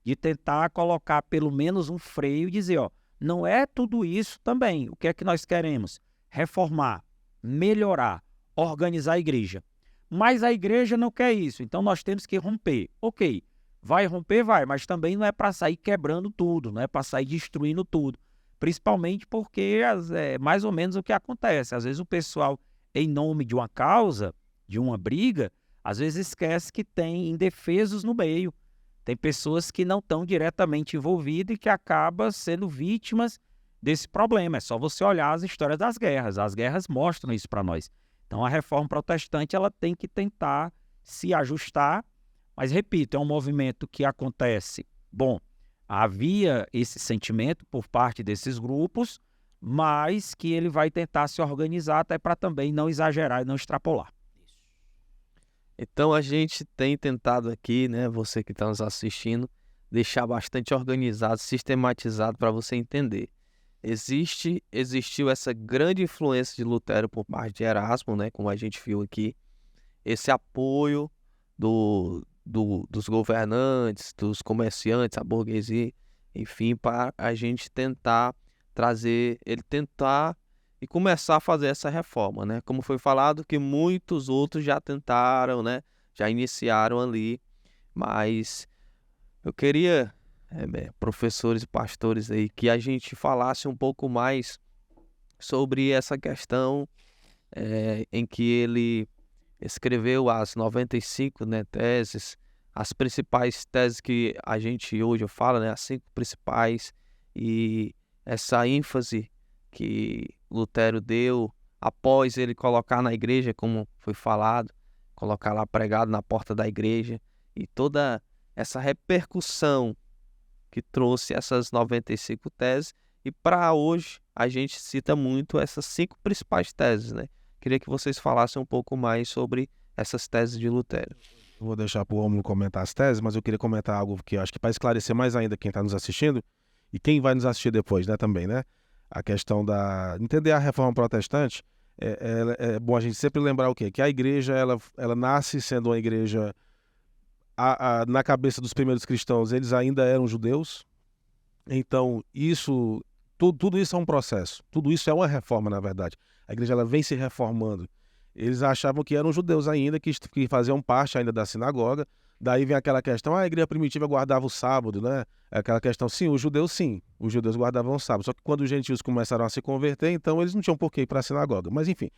de tentar colocar pelo menos um freio e dizer, ó, não é tudo isso também. O que é que nós queremos? Reformar, melhorar, organizar a igreja. Mas a igreja não quer isso, então nós temos que romper. Ok, vai romper, vai, mas também não é para sair quebrando tudo, não é para sair destruindo tudo. Principalmente porque é mais ou menos o que acontece. Às vezes o pessoal, em nome de uma causa, de uma briga, às vezes esquece que tem indefesos no meio. Tem pessoas que não estão diretamente envolvidas e que acabam sendo vítimas desse problema. É só você olhar as histórias das guerras. As guerras mostram isso para nós. Então a reforma protestante ela tem que tentar se ajustar, mas repito, é um movimento que acontece. Bom, havia esse sentimento por parte desses grupos, mas que ele vai tentar se organizar até para também não exagerar e não extrapolar. Então a gente tem tentado aqui, né, você que está nos assistindo, deixar bastante organizado, sistematizado para você entender. Existiu essa grande influência de Lutero por parte de Erasmo, né, como a gente viu aqui, esse apoio dos governantes, dos comerciantes, a burguesia, enfim, para a gente tentar e começar a fazer essa reforma, né? Como foi falado que muitos outros já tentaram, né? Já iniciaram ali, mas eu queria, professores e pastores aí, que a gente falasse um pouco mais sobre essa questão em que ele escreveu as 95, né, teses, as principais teses que a gente hoje fala, né, as 5 principais, e essa ênfase que Lutero deu após ele colocar na igreja, como foi falado, colocar lá pregado na porta da igreja, e toda essa repercussão que trouxe essas 95 teses, e para hoje a gente cita muito essas 5 principais teses, né, Queria que vocês falassem um pouco mais sobre essas teses de Lutero. Eu vou deixar para o Rômulo comentar as teses, mas eu queria comentar algo que eu acho que para esclarecer mais ainda quem está nos assistindo e quem vai nos assistir depois, né, também, né? A questão da... Entender a reforma protestante, é bom a gente sempre lembrar o quê? Que a igreja, ela nasce sendo uma igreja... na cabeça dos primeiros cristãos, eles ainda eram judeus. Então, tudo isso é um processo. Tudo isso é uma reforma, na verdade. A igreja ela vem se reformando. Eles achavam que eram judeus ainda, que faziam parte ainda da sinagoga. Daí vem aquela questão, a igreja primitiva guardava o sábado, né? Aquela questão, sim, os judeus guardavam o sábado. Só que quando os gentios começaram a se converter, então eles não tinham por que ir para a sinagoga. Mas enfim,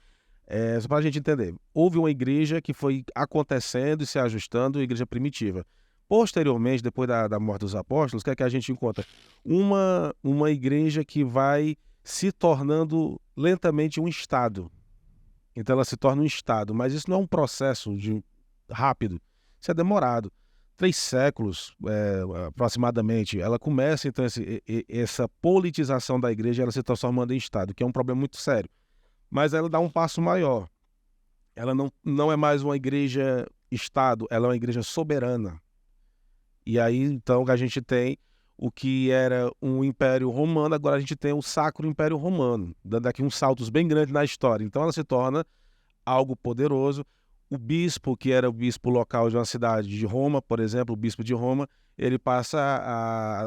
só para a gente entender, houve uma igreja que foi acontecendo e se ajustando, a igreja primitiva. Posteriormente, depois da morte dos apóstolos, o que é que a gente encontra? Uma igreja que vai se tornando lentamente um Estado. Então ela se torna um Estado, mas isso não é um processo rápido, isso é demorado. 3 séculos, aproximadamente, ela começa, então, essa politização da igreja, ela se transformando em Estado, que é um problema muito sério. Mas ela dá um passo maior. Ela não é mais uma igreja-Estado, ela é uma igreja soberana. E aí, então, a gente tem o que era um Império Romano, agora a gente tem o Sacro Império Romano, dando aqui uns saltos bem grandes na história. Então ela se torna algo poderoso. O bispo, que era o bispo local de uma cidade de Roma, por exemplo, o bispo de Roma, ele passa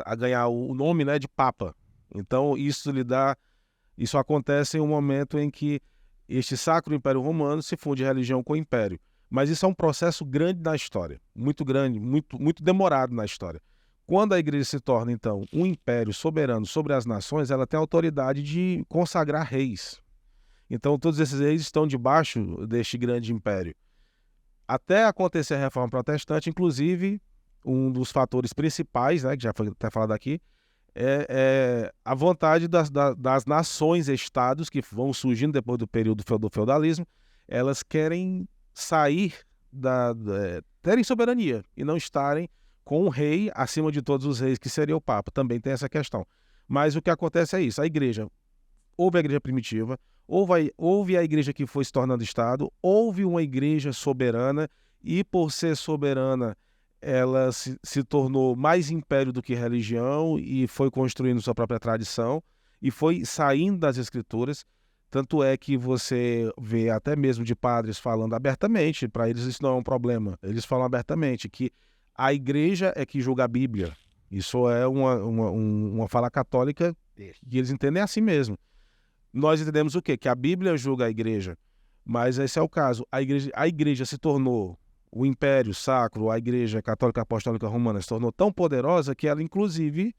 a ganhar o nome, né, de Papa. Então isso acontece em um momento em que este Sacro Império Romano se funde religião com império. Mas isso é um processo grande na história, muito grande, muito demorado na história. Quando a igreja se torna, então, um império soberano sobre as nações, ela tem a autoridade de consagrar reis. Então, todos esses reis estão debaixo deste grande império. Até acontecer a reforma protestante, inclusive, um dos fatores principais, né, que já foi até falado aqui, é a vontade das nações-estados que vão surgindo depois do período do feudalismo. Elas querem sair terem soberania e não estarem com um rei acima de todos os reis, que seria o Papa. Também tem essa questão. Mas o que acontece é isso. Houve a igreja primitiva, houve a igreja que foi se tornando Estado, houve uma igreja soberana e, por ser soberana, ela se tornou mais império do que religião e foi construindo sua própria tradição e foi saindo das escrituras. Tanto é que você vê até mesmo de padres falando abertamente, para eles isso não é um problema. Eles falam abertamente que a igreja é que julga a Bíblia. Isso é uma fala católica que eles entendem assim mesmo. Nós entendemos o quê? Que a Bíblia julga a igreja. Mas esse é o caso. A igreja se tornou, o Império Sacro, a Igreja Católica Apostólica Romana se tornou tão poderosa que ela, inclusive,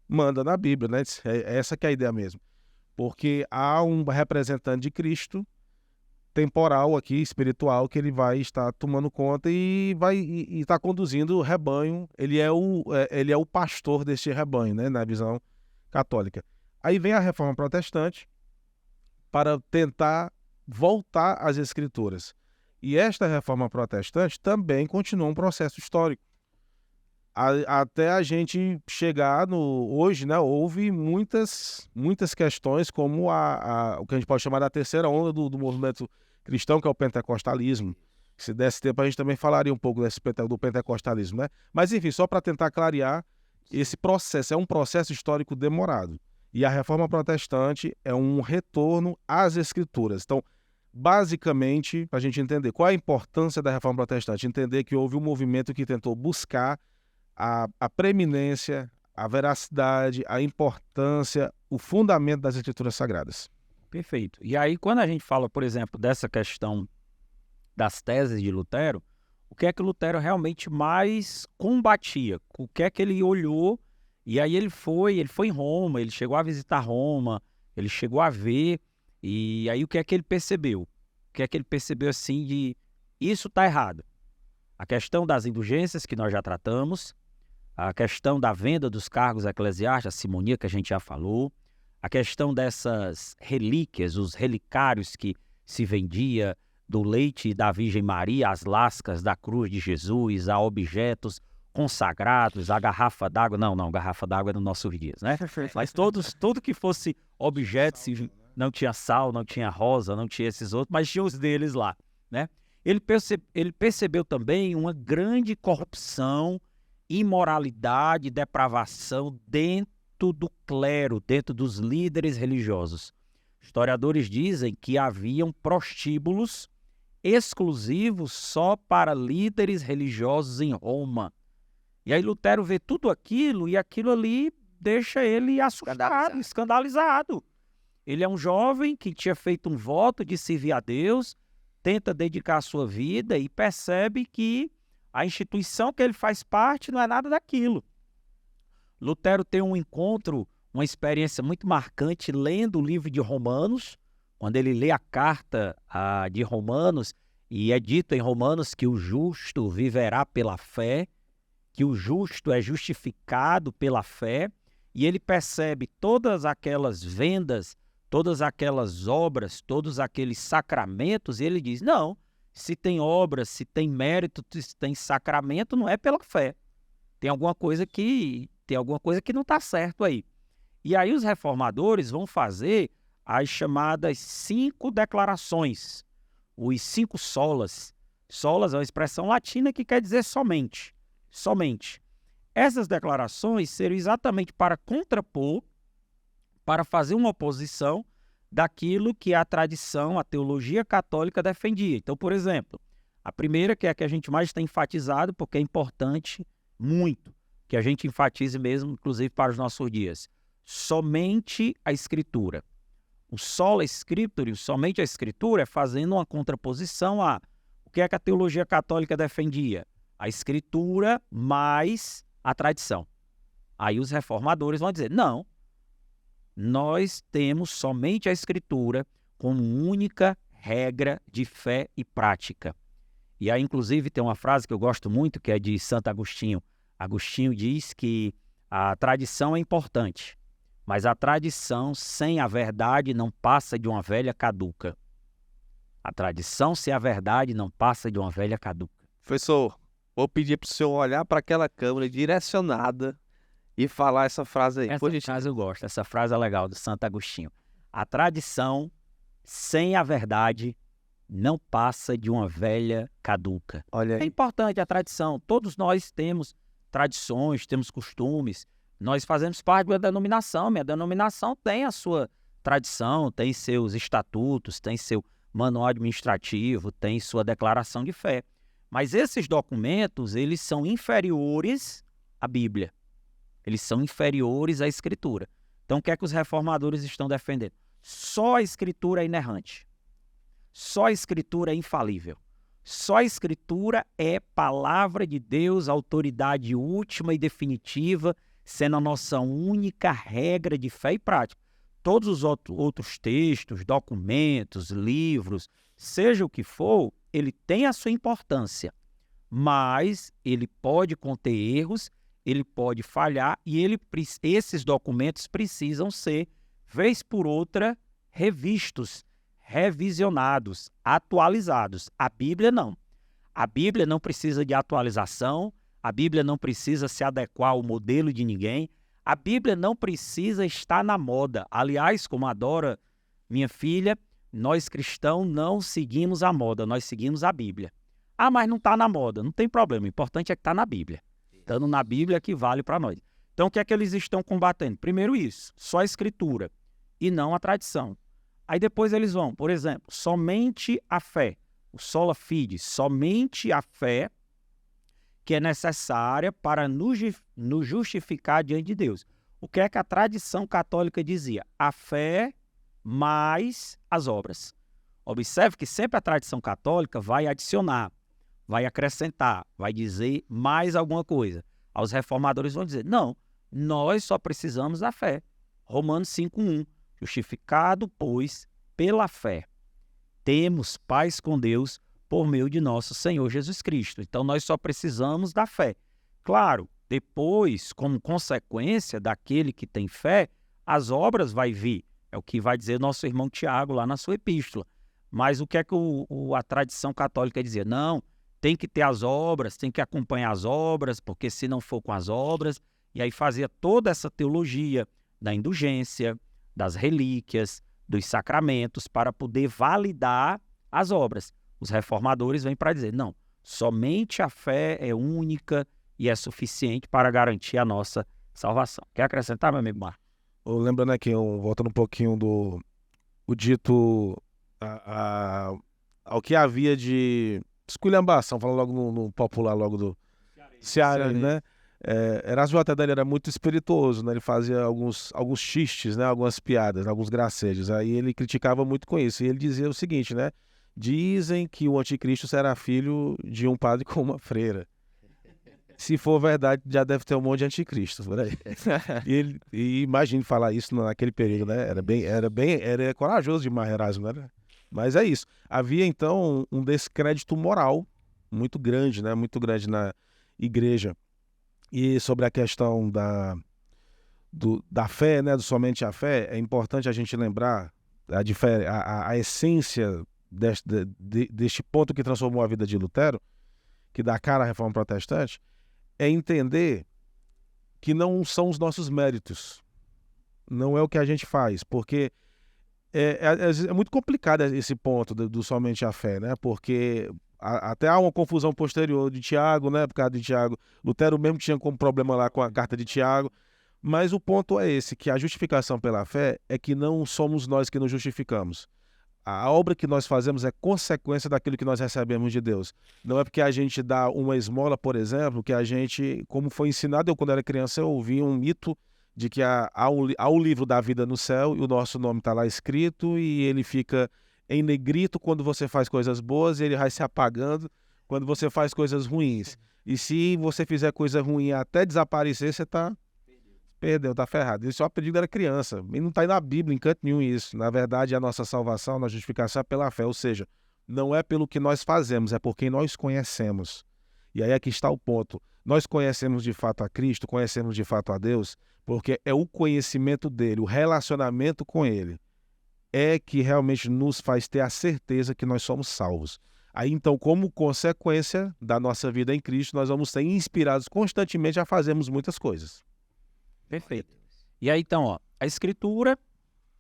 manda na Bíblia, né? Essa que é a ideia mesmo. Porque há um representante de Cristo temporal aqui, espiritual, que ele vai estar tomando conta e está conduzindo o rebanho. Ele é o pastor deste rebanho, né, na visão católica. Aí vem a reforma protestante para tentar voltar às escrituras. E esta reforma protestante também continua um processo histórico. Até a gente chegar hoje, né, houve muitas questões, como o que a gente pode chamar da terceira onda do movimento cristão, que é o pentecostalismo. Se desse tempo, a gente também falaria um pouco do pentecostalismo, né? Mas, enfim, só para tentar clarear, esse processo é um processo histórico demorado. E a reforma protestante é um retorno às escrituras. Então, basicamente, para a gente entender qual é a importância da reforma protestante, entender que houve um movimento que tentou buscar a preeminência, a veracidade, a importância, o fundamento das escrituras sagradas. Perfeito. E aí, quando a gente fala, por exemplo, dessa questão das teses de Lutero, o que é que Lutero realmente mais combatia? O que é que ele olhou? E aí ele foi em Roma, ele chegou a visitar Roma, ele chegou a ver, e aí o que é que ele percebeu? O que é que ele percebeu assim de isso está errado? A questão das indulgências, que nós já tratamos, a questão da venda dos cargos eclesiásticos, a simonia, que a gente já falou, a questão dessas relíquias, os relicários que se vendia do leite da Virgem Maria, as lascas da cruz de Jesus, a objetos consagrados, a garrafa d'água, não, garrafa d'água é no nossos dias, né? Mas tudo que fosse objetos, não tinha Sal, não tinha Rosa, não tinha esses outros, mas tinha os deles lá, né? Ele percebeu também uma grande corrupção, imoralidade, depravação dentro do clero, dentro dos líderes religiosos. Historiadores dizem que haviam prostíbulos exclusivos só para líderes religiosos em Roma. E aí Lutero vê tudo aquilo e aquilo ali deixa ele assustado, escandalizado. Ele é um jovem que tinha feito um voto de servir a Deus, tenta dedicar a sua vida e percebe que a instituição que ele faz parte não é nada daquilo. Lutero tem um encontro, uma experiência muito marcante lendo o livro de Romanos, quando ele lê a carta de Romanos, e é dito em Romanos que o justo viverá pela fé, que o justo é justificado pela fé, e ele percebe todas aquelas vendas, todas aquelas obras, todos aqueles sacramentos, e ele diz, não, se tem obras, se tem mérito, se tem sacramento, não é pela fé. Tem alguma coisa que não está certo aí. E aí os reformadores vão fazer as chamadas 5 declarações, os 5 solas. Solas é uma expressão latina que quer dizer somente. Somente. Essas declarações seriam exatamente para contrapor, para fazer uma oposição daquilo que a tradição, a teologia católica defendia. Então, por exemplo, a primeira, que é a que a gente mais tem enfatizado, porque é importante muito, que a gente enfatize mesmo, inclusive para os nossos dias. Somente a Escritura. O sola scriptura, somente a Escritura, é fazendo uma contraposição a o que é que a teologia católica defendia? A Escritura mais a tradição. Aí os reformadores vão dizer, não, nós temos somente a Escritura como única regra de fé e prática. E aí, inclusive, tem uma frase que eu gosto muito, que é de Santo Agostinho. Agostinho diz que a tradição é importante, mas a tradição sem a verdade não passa de uma velha caduca. A tradição sem a verdade não passa de uma velha caduca. Professor, vou pedir para o senhor olhar para aquela câmera direcionada e falar essa frase aí. Essa frase eu gosto, essa frase é legal, do Santo Agostinho. A tradição sem a verdade não passa de uma velha caduca. Olha aí. É importante a tradição. Todos nós temos tradições, temos costumes. Nós fazemos parte da denominação. Minha denominação tem a sua tradição, tem seus estatutos, tem seu manual administrativo, tem sua declaração de fé. Mas esses documentos, eles são inferiores à Bíblia. Eles são inferiores à Escritura. Então, o que é que os reformadores estão defendendo? Só a Escritura é inerrante. Só a Escritura é infalível. Só a Escritura é palavra de Deus, autoridade última e definitiva, sendo a nossa única regra de fé e prática. Todos os outros textos, documentos, livros, seja o que for, ele tem a sua importância, mas ele pode conter erros, ele pode falhar e esses documentos precisam ser, vez por outra, revistos, revisionados, atualizados. A Bíblia não. A Bíblia não precisa de atualização, a Bíblia não precisa se adequar ao modelo de ninguém, a Bíblia não precisa estar na moda. Aliás, como adora minha filha, nós cristãos não seguimos a moda, nós seguimos a Bíblia. Ah, mas não está na moda, não tem problema, o importante é que está na Bíblia. Estando na Bíblia que vale para nós. Então, o que é que eles estão combatendo? Primeiro isso, só a Escritura e não a tradição. Aí depois eles vão, por exemplo, somente a fé, o sola fide, somente a fé que é necessária para nos justificar diante de Deus. O que é que a tradição católica dizia? A fé mais as obras. Observe que sempre a tradição católica vai adicionar, vai acrescentar, vai dizer mais alguma coisa. Os reformadores vão dizer, não, nós só precisamos da fé. Romanos 5:1, justificado, pois, pela fé, temos paz com Deus por meio de nosso Senhor Jesus Cristo. Então, nós só precisamos da fé. Claro, depois, como consequência daquele que tem fé, as obras vai vir. É o que vai dizer nosso irmão Tiago lá na sua epístola. Mas o que é que a tradição católica dizia? Não, tem que ter as obras, tem que acompanhar as obras, porque se não for com as obras... E aí fazia toda essa teologia da indulgência, das relíquias, dos sacramentos para poder validar as obras. Os reformadores vêm para dizer, não, somente a fé é única e é suficiente para garantir a nossa salvação. Quer acrescentar, meu amigo Marcos? Lembrando aqui, voltando um pouquinho o dito ao que havia de esculhambação, falando logo no popular, logo do Ceará, né? Erasmo Rotterdam era muito espirituoso, né? Ele fazia alguns xistes, né? Algumas piadas, alguns gracejos. Aí ele criticava muito com isso. E ele dizia o seguinte, né? Dizem que o anticristo será filho de um padre com uma freira. Se for verdade, já deve ter um monte de anticristo por aí. E imagine falar isso naquele período, né? Era corajoso demais, Erasmo, né? Mas é isso. Havia, então, um descrédito moral muito grande, né? Muito grande na igreja. E sobre a questão da fé, né? Do somente a fé, é importante a gente lembrar a essência deste ponto que transformou a vida de Lutero, que dá cara à Reforma Protestante, é entender que não são os nossos méritos, não é o que a gente faz, porque é muito complicado esse ponto do somente a fé, né? Porque até há uma confusão posterior de Tiago, né? Por causa de Tiago, Lutero mesmo tinha como problema lá com a carta de Tiago, mas o ponto é esse, que a justificação pela fé é que não somos nós que nos justificamos. A obra que nós fazemos é consequência daquilo que nós recebemos de Deus. Não é porque a gente dá uma esmola, por exemplo, que a gente, como foi ensinado, eu quando era criança, eu ouvi um mito de que há o livro da vida no céu e o nosso nome está lá escrito e ele fica em negrito quando você faz coisas boas e ele vai se apagando quando você faz coisas ruins. E se você fizer coisa ruim até desaparecer, você perdeu, tá ferrado. Isso eu aprendi quando era criança. E não está aí na Bíblia, em canto nenhum isso. Na verdade, a nossa salvação, a nossa justificação é pela fé. Ou seja, não é pelo que nós fazemos, é por quem nós conhecemos. E aí aqui está o ponto. Nós conhecemos de fato a Cristo, conhecemos de fato a Deus, porque é o conhecimento dele, o relacionamento com ele, é que realmente nos faz ter a certeza que nós somos salvos. Aí então, como consequência da nossa vida em Cristo, nós vamos ser inspirados constantemente a fazermos muitas coisas. Perfeito. E aí, então, ó, a Escritura,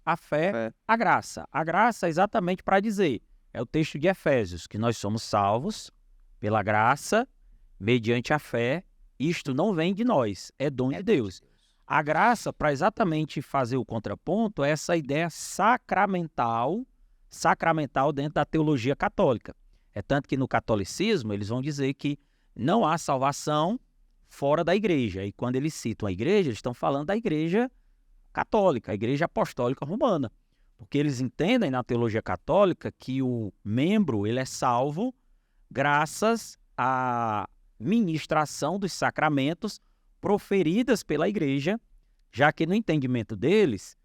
a fé, a graça. A graça é exatamente para dizer, é o texto de Efésios, que nós somos salvos pela graça, mediante a fé. Isto não vem de nós, é dom de Deus. A graça, para exatamente fazer o contraponto, é essa ideia sacramental dentro da teologia católica. É tanto que no catolicismo eles vão dizer que não há salvação fora da igreja. E quando eles citam a igreja, eles estão falando da igreja católica, a igreja apostólica romana. Porque eles entendem na teologia católica que o membro ele é salvo graças à ministração dos sacramentos proferidas pela igreja, já que no entendimento deles,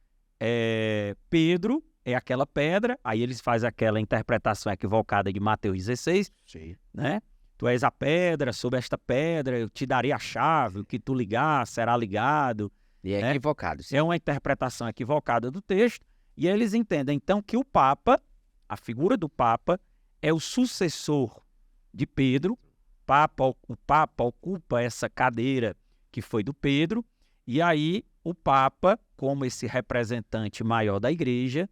Pedro é aquela pedra, aí eles fazem aquela interpretação equivocada de Mateus 16, Sim. né? Tu és a pedra, sobre esta pedra eu te darei a chave, o que tu ligar será ligado. E é equivocado. Sim. É uma interpretação equivocada do texto, e eles entendem então que o Papa, a figura do Papa, é o sucessor de Pedro. O Papa ocupa essa cadeira que foi do Pedro, e aí o Papa, como esse representante maior da igreja,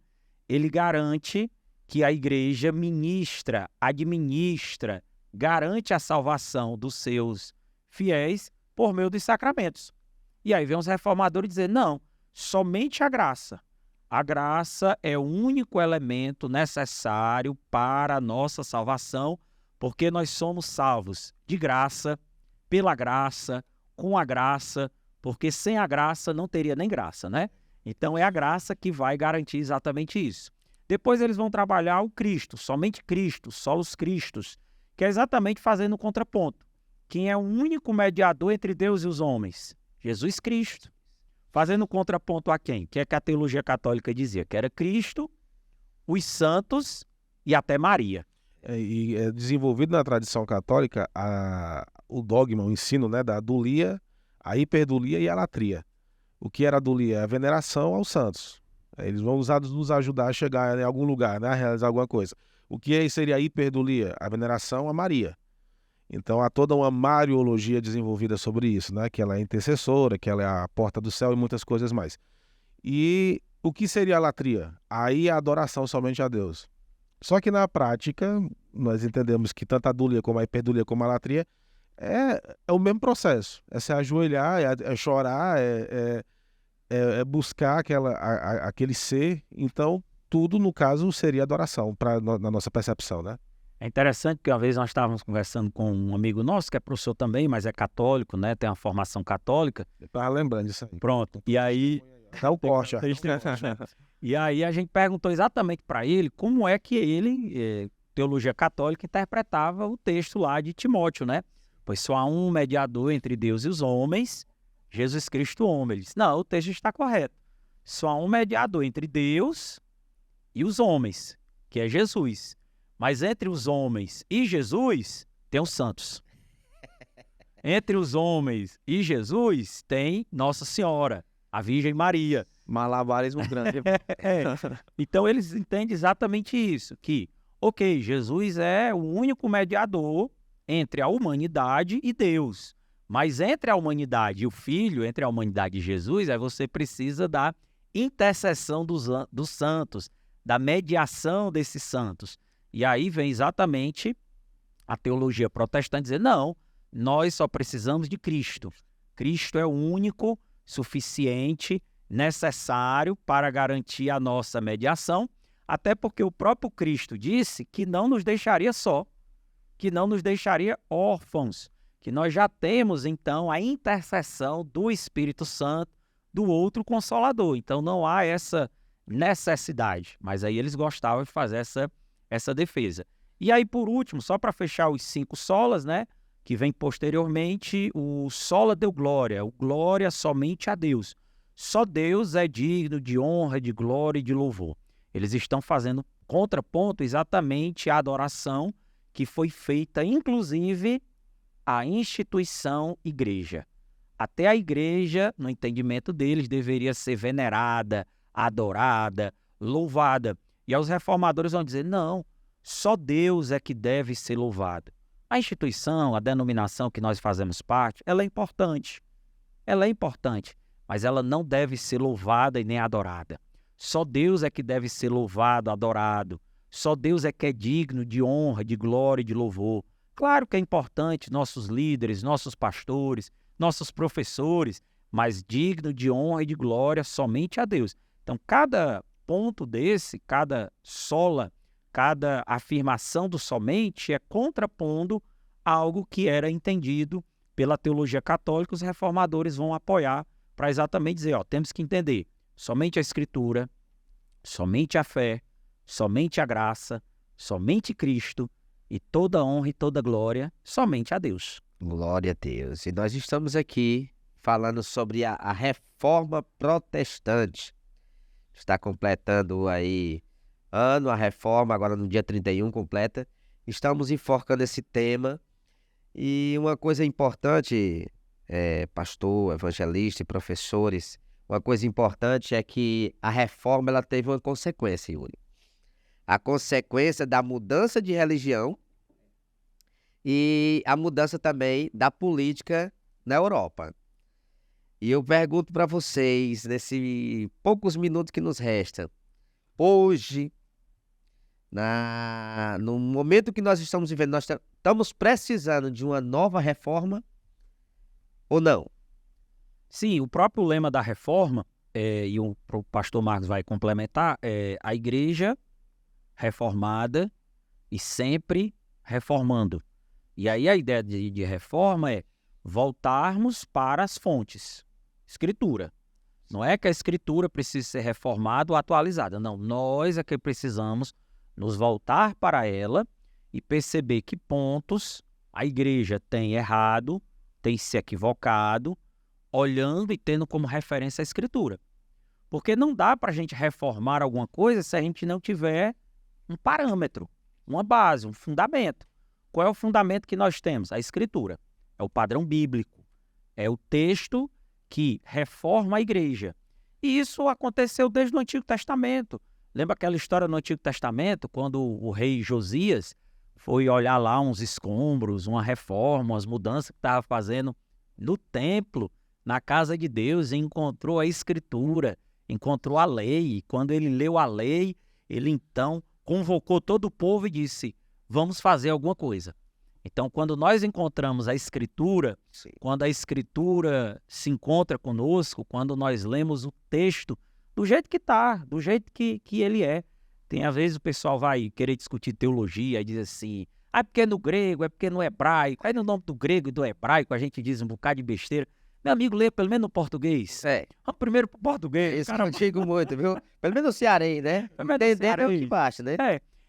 ele garante que a igreja ministra, administra, garante a salvação dos seus fiéis por meio dos sacramentos. E aí vem os reformadores dizer, não, somente a graça. A graça é o único elemento necessário para a nossa salvação, porque nós somos salvos de graça, pela graça, com a graça, porque sem a graça não teria nem graça, né? Então é a graça que vai garantir exatamente isso. Depois eles vão trabalhar o Cristo, somente Cristo, solos Cristos, que é exatamente fazendo o contraponto. Quem é o único mediador entre Deus e os homens? Jesus Cristo. Fazendo o contraponto a quem? Que é que a teologia católica dizia? Que era Cristo, os santos e até Maria. E é desenvolvido na tradição católica o dogma, o ensino, né, da dulia, a hiperdulia e a latria. O que era a dulia? A veneração aos santos. Eles vão nos ajudar a chegar em algum lugar, né, a realizar alguma coisa. O que seria a hiperdulia? A veneração a Maria. Então há toda uma mariologia desenvolvida sobre isso, né? Que ela é intercessora, que ela é a porta do céu e muitas coisas mais. E o que seria a latria? Aí a adoração somente a Deus. Só que na prática, nós entendemos que tanto a dulia como a hiperdulia como a latria é o mesmo processo. É se ajoelhar, é chorar, é buscar aquele ser. Então, tudo, no caso, seria adoração, na nossa percepção, né? É interessante que uma vez nós estávamos conversando com um amigo nosso, que é professor também, mas é católico, né? Tem uma formação católica. Eu estava lembrando disso aí. Pronto. E aí... Dá o corte, ó. E aí a gente perguntou exatamente para ele como é que ele, teologia católica, interpretava o texto lá de Timóteo, né? Pois só há um mediador entre Deus e os homens, Jesus Cristo homem. Ele disse, não, o texto está correto. Só há um mediador entre Deus e os homens, que é Jesus. Mas entre os homens e Jesus, tem os santos. Entre os homens e Jesus, tem Nossa Senhora, a Virgem Maria. Malabarismo grande. Então eles entendem exatamente isso, que, ok, Jesus é o único mediador entre a humanidade e Deus, mas entre a humanidade e o Filho, entre a humanidade e Jesus, aí você precisa da intercessão dos santos, da mediação desses santos. E aí vem exatamente a teologia protestante dizer, não, nós só precisamos de Cristo. Cristo é o único, suficiente, necessário para garantir a nossa mediação, até porque o próprio Cristo disse que não nos deixaria só, que não nos deixaria órfãos, que nós já temos, então, a intercessão do Espírito Santo, do outro Consolador. Então, não há essa necessidade. Mas aí eles gostavam de fazer essa defesa. E aí, por último, só para fechar os 5 solas, né, que vem posteriormente, o sola deu glória, o glória somente a Deus. Só Deus é digno de honra, de glória e de louvor. Eles estão fazendo contraponto exatamente à adoração que foi feita, inclusive, à instituição igreja. Até a igreja, no entendimento deles, deveria ser venerada, adorada, louvada. E aos reformadores vão dizer, não, só Deus é que deve ser louvado. A instituição, a denominação que nós fazemos parte, ela é importante. Ela é importante, mas ela não deve ser louvada e nem adorada. Só Deus é que deve ser louvado, adorado. Só Deus é que é digno de honra, de glória e de louvor. Claro que é importante nossos líderes, nossos pastores, nossos professores, mas digno de honra e de glória somente a Deus. Então, cada ponto desse, cada sola, cada afirmação do somente é contrapondo algo que era entendido pela teologia católica. Os reformadores vão apoiar para exatamente dizer, ó, temos que entender somente a Escritura, somente a fé, somente a graça, somente Cristo e toda honra e toda glória somente a Deus. Glória a Deus. E nós estamos aqui falando sobre a reforma protestante. Está completando aí ano a reforma, agora no dia 31 completa. Estamos enforcando esse tema. E uma coisa importante, pastor, evangelista e professores, uma coisa importante é que a reforma ela teve uma consequência, Yuri. A consequência da mudança de religião e a mudança também da política na Europa. E eu pergunto para vocês, nesses poucos minutos que nos restam, hoje, no momento que nós estamos vivendo, nós estamos precisando de uma nova reforma ou não? Sim, o próprio lema da reforma, e o pastor Marcos vai complementar, a igreja reformada e sempre reformando. E aí a ideia de reforma é voltarmos para as fontes. Escritura. Não é que a Escritura precisa ser reformada ou atualizada. Não, nós é que precisamos nos voltar para ela e perceber que pontos a igreja tem errado, tem se equivocado, olhando e tendo como referência a Escritura. Porque não dá para a gente reformar alguma coisa se a gente não tiver um parâmetro, uma base, um fundamento. Qual é o fundamento que nós temos? A Escritura. É o padrão bíblico. É o texto que reforma a igreja. E isso aconteceu desde o Antigo Testamento. Lembra aquela história no Antigo Testamento, quando o rei Josias foi olhar lá uns escombros, uma reforma, umas mudanças que estava fazendo no templo, na casa de Deus, e encontrou a Escritura. encontrou a lei, e quando ele leu a lei, ele então convocou todo o povo e disse, vamos fazer alguma coisa. Então, quando nós encontramos a Escritura, Sim. quando a Escritura se encontra conosco, quando nós lemos o texto do jeito que está, do jeito que ele é. Tem, às vezes, o pessoal vai querer discutir teologia e diz assim, é porque é no grego, é porque é no hebraico, aí no nome do grego e do hebraico a gente diz um bocado de besteira. Meu amigo, lê pelo menos no português. Vamos primeiro pro português. Isso que eu digo muito, viu? Pelo menos no cearense, né? Pelo menos no Entender é o cearense. que basta, né?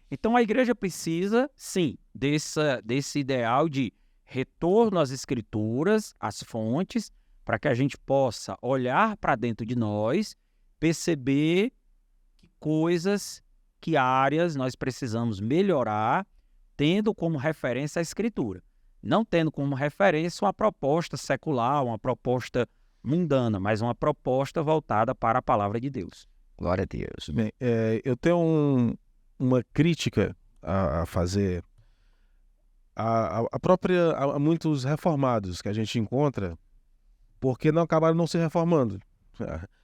Então a igreja precisa, sim, desse ideal de retorno às escrituras, às fontes, para que a gente possa olhar para dentro de nós, perceber que coisas, que áreas nós precisamos melhorar, tendo como referência a escritura. Não tendo como referência uma proposta secular, uma proposta mundana, mas uma proposta voltada para a palavra de Deus. Glória a Deus. Bem, eu tenho uma crítica a fazer a muitos reformados que a gente encontra, porque não acabaram não se reformando.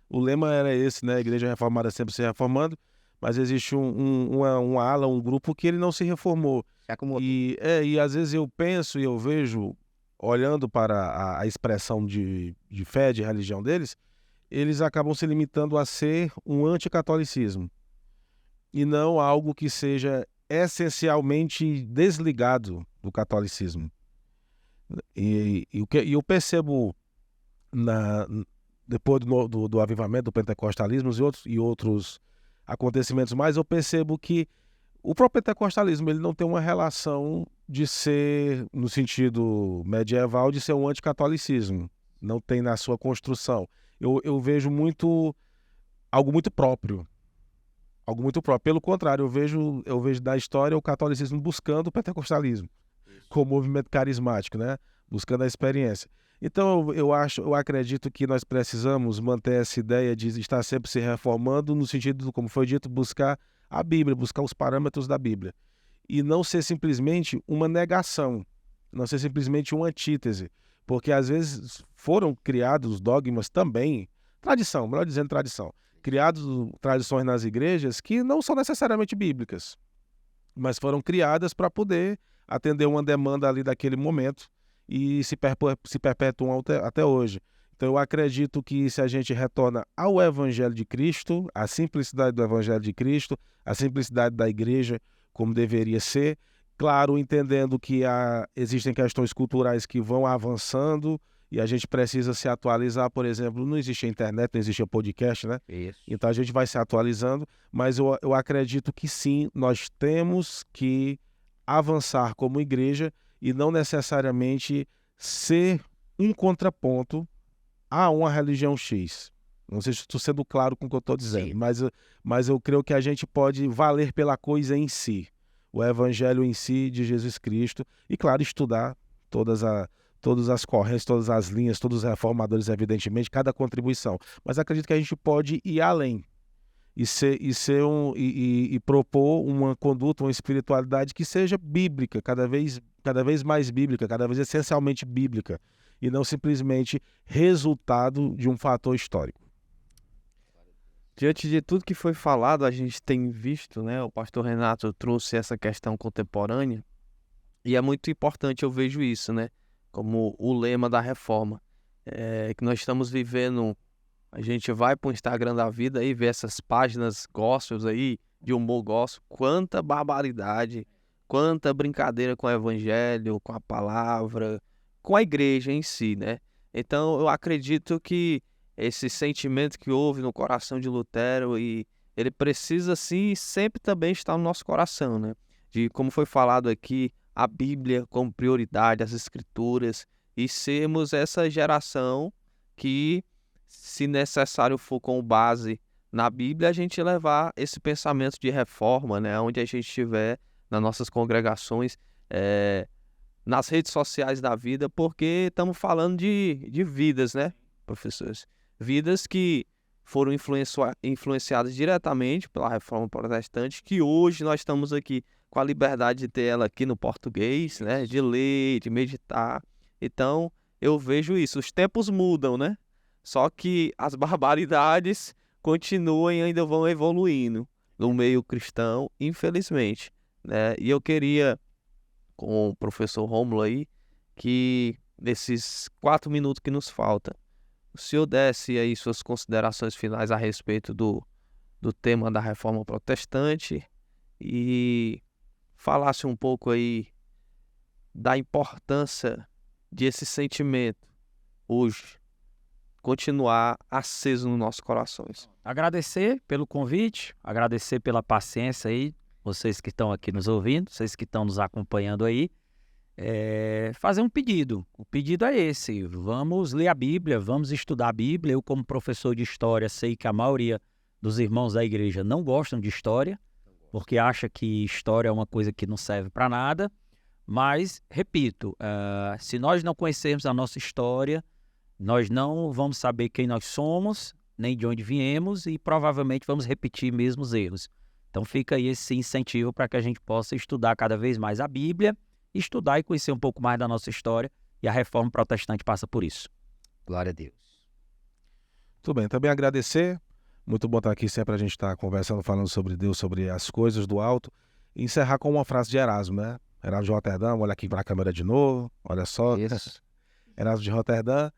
O lema era esse, né? A igreja reformada sempre se reformando, mas existe uma ala, um grupo que ele não se reformou. E às vezes eu penso e eu vejo, olhando para a expressão de fé, de religião deles, eles acabam se limitando a ser um anticatolicismo e não algo que seja essencialmente desligado do catolicismo. E eu percebo depois do avivamento, do pentecostalismo e outros acontecimentos mais, eu percebo que o próprio pentecostalismo ele não tem uma relação de ser, no sentido medieval, de ser um anticatolicismo. Não tem na sua construção. Eu vejo algo muito próprio. Algo muito próprio. Pelo contrário, eu vejo da história o catolicismo buscando o pentecostalismo como movimento carismático, né? Buscando a experiência. Então eu acredito que nós precisamos manter essa ideia de estar sempre se reformando no sentido, como foi dito, buscar a Bíblia, buscar os parâmetros da Bíblia. E não ser simplesmente uma negação, não ser simplesmente uma antítese. Porque às vezes foram criados dogmas também, tradição, melhor dizendo tradição, criados tradições nas igrejas que não são necessariamente bíblicas, mas foram criadas para poder atender uma demanda ali daquele momento e se perpetuam até hoje. Então eu acredito que se a gente retorna ao Evangelho de Cristo, à simplicidade do Evangelho de Cristo, à simplicidade da igreja como deveria ser, claro, entendendo que existem questões culturais que vão avançando e a gente precisa se atualizar. Por exemplo, não existe internet, não existe podcast, né? Isso. Então a gente vai se atualizando, mas eu acredito que sim, nós temos que avançar como igreja e não necessariamente ser um contraponto a uma religião X. Não sei se estou sendo claro com o que eu estou dizendo, mas eu creio que a gente pode valer pela coisa em si, o evangelho em si de Jesus Cristo, e claro, estudar todas as correntes, todas as linhas, todos os reformadores, evidentemente, cada contribuição. Mas acredito que a gente pode ir além e propor uma conduta, uma espiritualidade que seja bíblica, cada vez mais bíblica, cada vez essencialmente bíblica, e não simplesmente resultado de um fator histórico. Diante de tudo que foi falado, a gente tem visto, né? O pastor Renato trouxe essa questão contemporânea, e é muito importante, eu vejo isso, né? Como o lema da reforma, que nós estamos vivendo. A gente vai para o Instagram da vida e vê essas páginas gospels aí, de humor gospel, quanta barbaridade, quanta brincadeira com o evangelho, com a palavra, com a igreja em si, né? Então eu acredito que esse sentimento que houve no coração de Lutero, e ele precisa sim sempre também estar no nosso coração, né? De como foi falado aqui, a Bíblia como prioridade, as escrituras, e sermos essa geração que, se necessário for com base na Bíblia, a gente levar esse pensamento de reforma, né? Onde a gente estiver, nas nossas congregações, nas redes sociais da vida, porque estamos falando de vidas, né, professores? Vidas que foram influenciadas diretamente pela reforma protestante, que hoje nós estamos aqui com a liberdade de ter ela aqui no português, né? De ler, de meditar. Então, eu vejo isso. Os tempos mudam, né? Só que as barbaridades continuam e ainda vão evoluindo no meio cristão, infelizmente, né? E eu queria, com o professor Rômulo aí, que nesses 4 minutos que nos faltam, o senhor desse aí suas considerações finais a respeito do tema da Reforma Protestante e falasse um pouco aí da importância de esse sentimento hoje continuar aceso nos nossos corações. Agradecer pelo convite, agradecer pela paciência aí, vocês que estão aqui nos ouvindo, vocês que estão nos acompanhando aí. Fazer um pedido. O pedido é esse: vamos ler a Bíblia, vamos estudar a Bíblia. Eu, como professor de história, sei que a maioria dos irmãos da igreja não gostam de história, porque acha que história é uma coisa que não serve para nada. Mas, repito, se nós não conhecermos a nossa história, nós não vamos saber quem nós somos, nem de onde viemos, e provavelmente vamos repetir mesmo os erros. Então fica aí esse incentivo para que a gente possa estudar cada vez mais a Bíblia, estudar e conhecer um pouco mais da nossa história, e a Reforma Protestante passa por isso. Glória a Deus. Tudo bem, também agradecer. Muito bom estar aqui sempre a gente estar conversando, falando sobre Deus, sobre as coisas do alto. E encerrar com uma frase de Erasmo, né? Erasmo de Roterdã, olha aqui para a câmera de novo, olha só. Isso. Erasmo de Roterdã,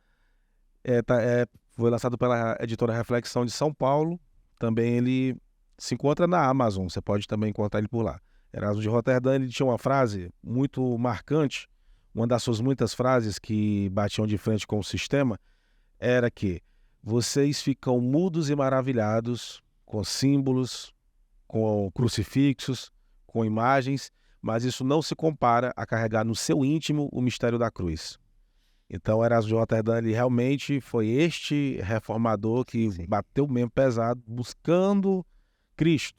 foi lançado pela editora Reflexão de São Paulo. Também ele se encontra na Amazon, você pode também encontrar ele por lá. Erasmo de Roterdã, ele tinha uma frase muito marcante, uma das suas muitas frases que batiam de frente com o sistema, era que vocês ficam mudos e maravilhados com símbolos, com crucifixos, com imagens, mas isso não se compara a carregar no seu íntimo o mistério da cruz. Então, Erasmo de Roterdã, ele realmente foi este reformador que bateu mesmo pesado, buscando Cristo.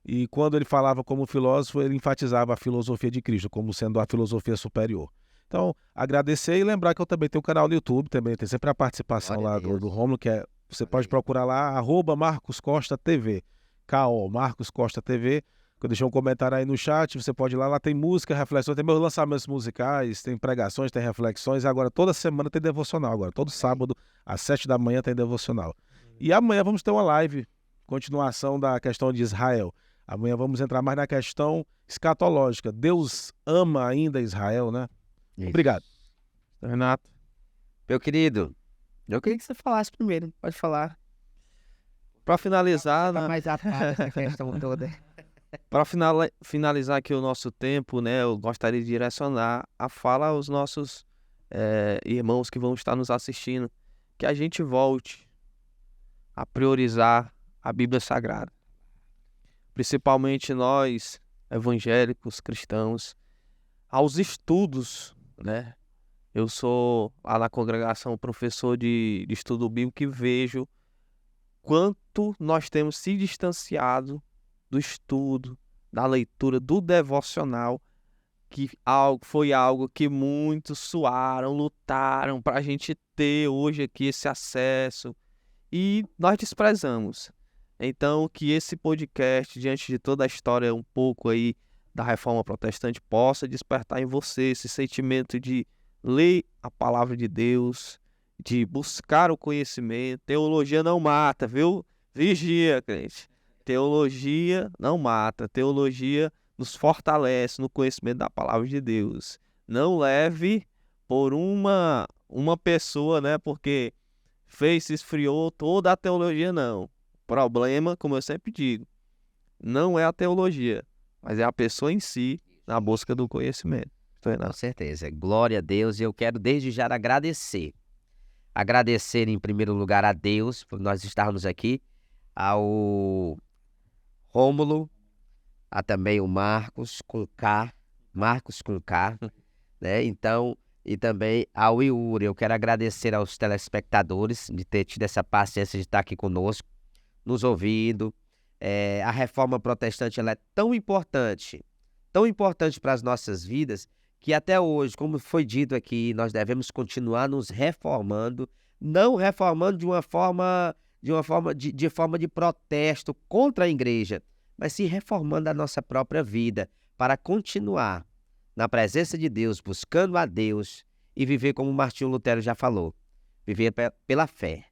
E quando ele falava como filósofo, ele enfatizava a filosofia de Cristo como sendo a filosofia superior. Então, agradecer e lembrar que eu também tenho um canal no YouTube, também tem sempre a participação lá do Rômulo, que você pode procurar lá, @MarcosCostaTV, K.O. Marcos Costa TV. Eu deixei um comentário aí no chat, você pode ir lá tem música, reflexões, tem meus lançamentos musicais, tem pregações, tem reflexões, agora toda semana tem devocional, agora todo sábado às 7 da manhã tem devocional. E amanhã vamos ter uma live, continuação da questão de Israel. Amanhã vamos entrar mais na questão escatológica. Deus ama ainda Israel, né? Isso. Obrigado. Renato. Meu querido, eu queria que você falasse primeiro, pode falar. Para finalizar, Tá mais a par dessa questão toda. Para finalizar aqui o nosso tempo, né, eu gostaria de direcionar a fala aos nossos irmãos que vão estar nos assistindo, que a gente volte a priorizar a Bíblia Sagrada. Principalmente nós, evangélicos, cristãos, aos estudos, né? Eu sou, lá na congregação, professor de estudo bíblico e vejo quanto nós temos se distanciado do estudo, da leitura, do devocional, que foi algo que muitos suaram, lutaram para a gente ter hoje aqui esse acesso e nós desprezamos. Então, que esse podcast, diante de toda a história um pouco aí da Reforma Protestante, possa despertar em você esse sentimento de ler a palavra de Deus, de buscar o conhecimento. Teologia não mata, viu? Vigia, crente. Teologia não mata, teologia nos fortalece no conhecimento da palavra de Deus. Não leve por uma pessoa, né, porque se esfriou toda a teologia, não. O problema, como eu sempre digo, não é a teologia, mas é a pessoa em si na busca do conhecimento. Com certeza, glória a Deus, e eu quero desde já agradecer. Agradecer em primeiro lugar a Deus por nós estarmos aqui, ao Rômulo, a também o Marcos com K, né? Então, e também ao Yuri. Eu quero agradecer aos telespectadores de ter tido essa paciência de estar aqui conosco, nos ouvindo. A Reforma Protestante, ela é tão importante para as nossas vidas, que até hoje, como foi dito aqui, nós devemos continuar nos reformando, não reformando de forma de protesto contra a igreja, mas se reformando a nossa própria vida para continuar na presença de Deus, buscando a Deus e viver como Martinho Lutero já falou, viver pela fé,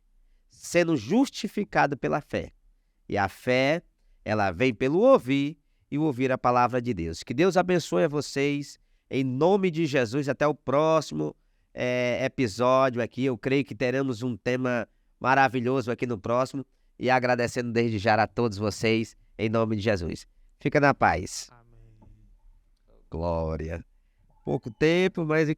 sendo justificado pela fé. E a fé, ela vem pelo ouvir e ouvir a palavra de Deus. Que Deus abençoe a vocês, em nome de Jesus. Até o próximo episódio aqui. Eu creio que teremos um tema maravilhoso aqui no próximo. E agradecendo desde já a todos vocês, em nome de Jesus. Fica na paz. Amém. Glória. Pouco tempo, mas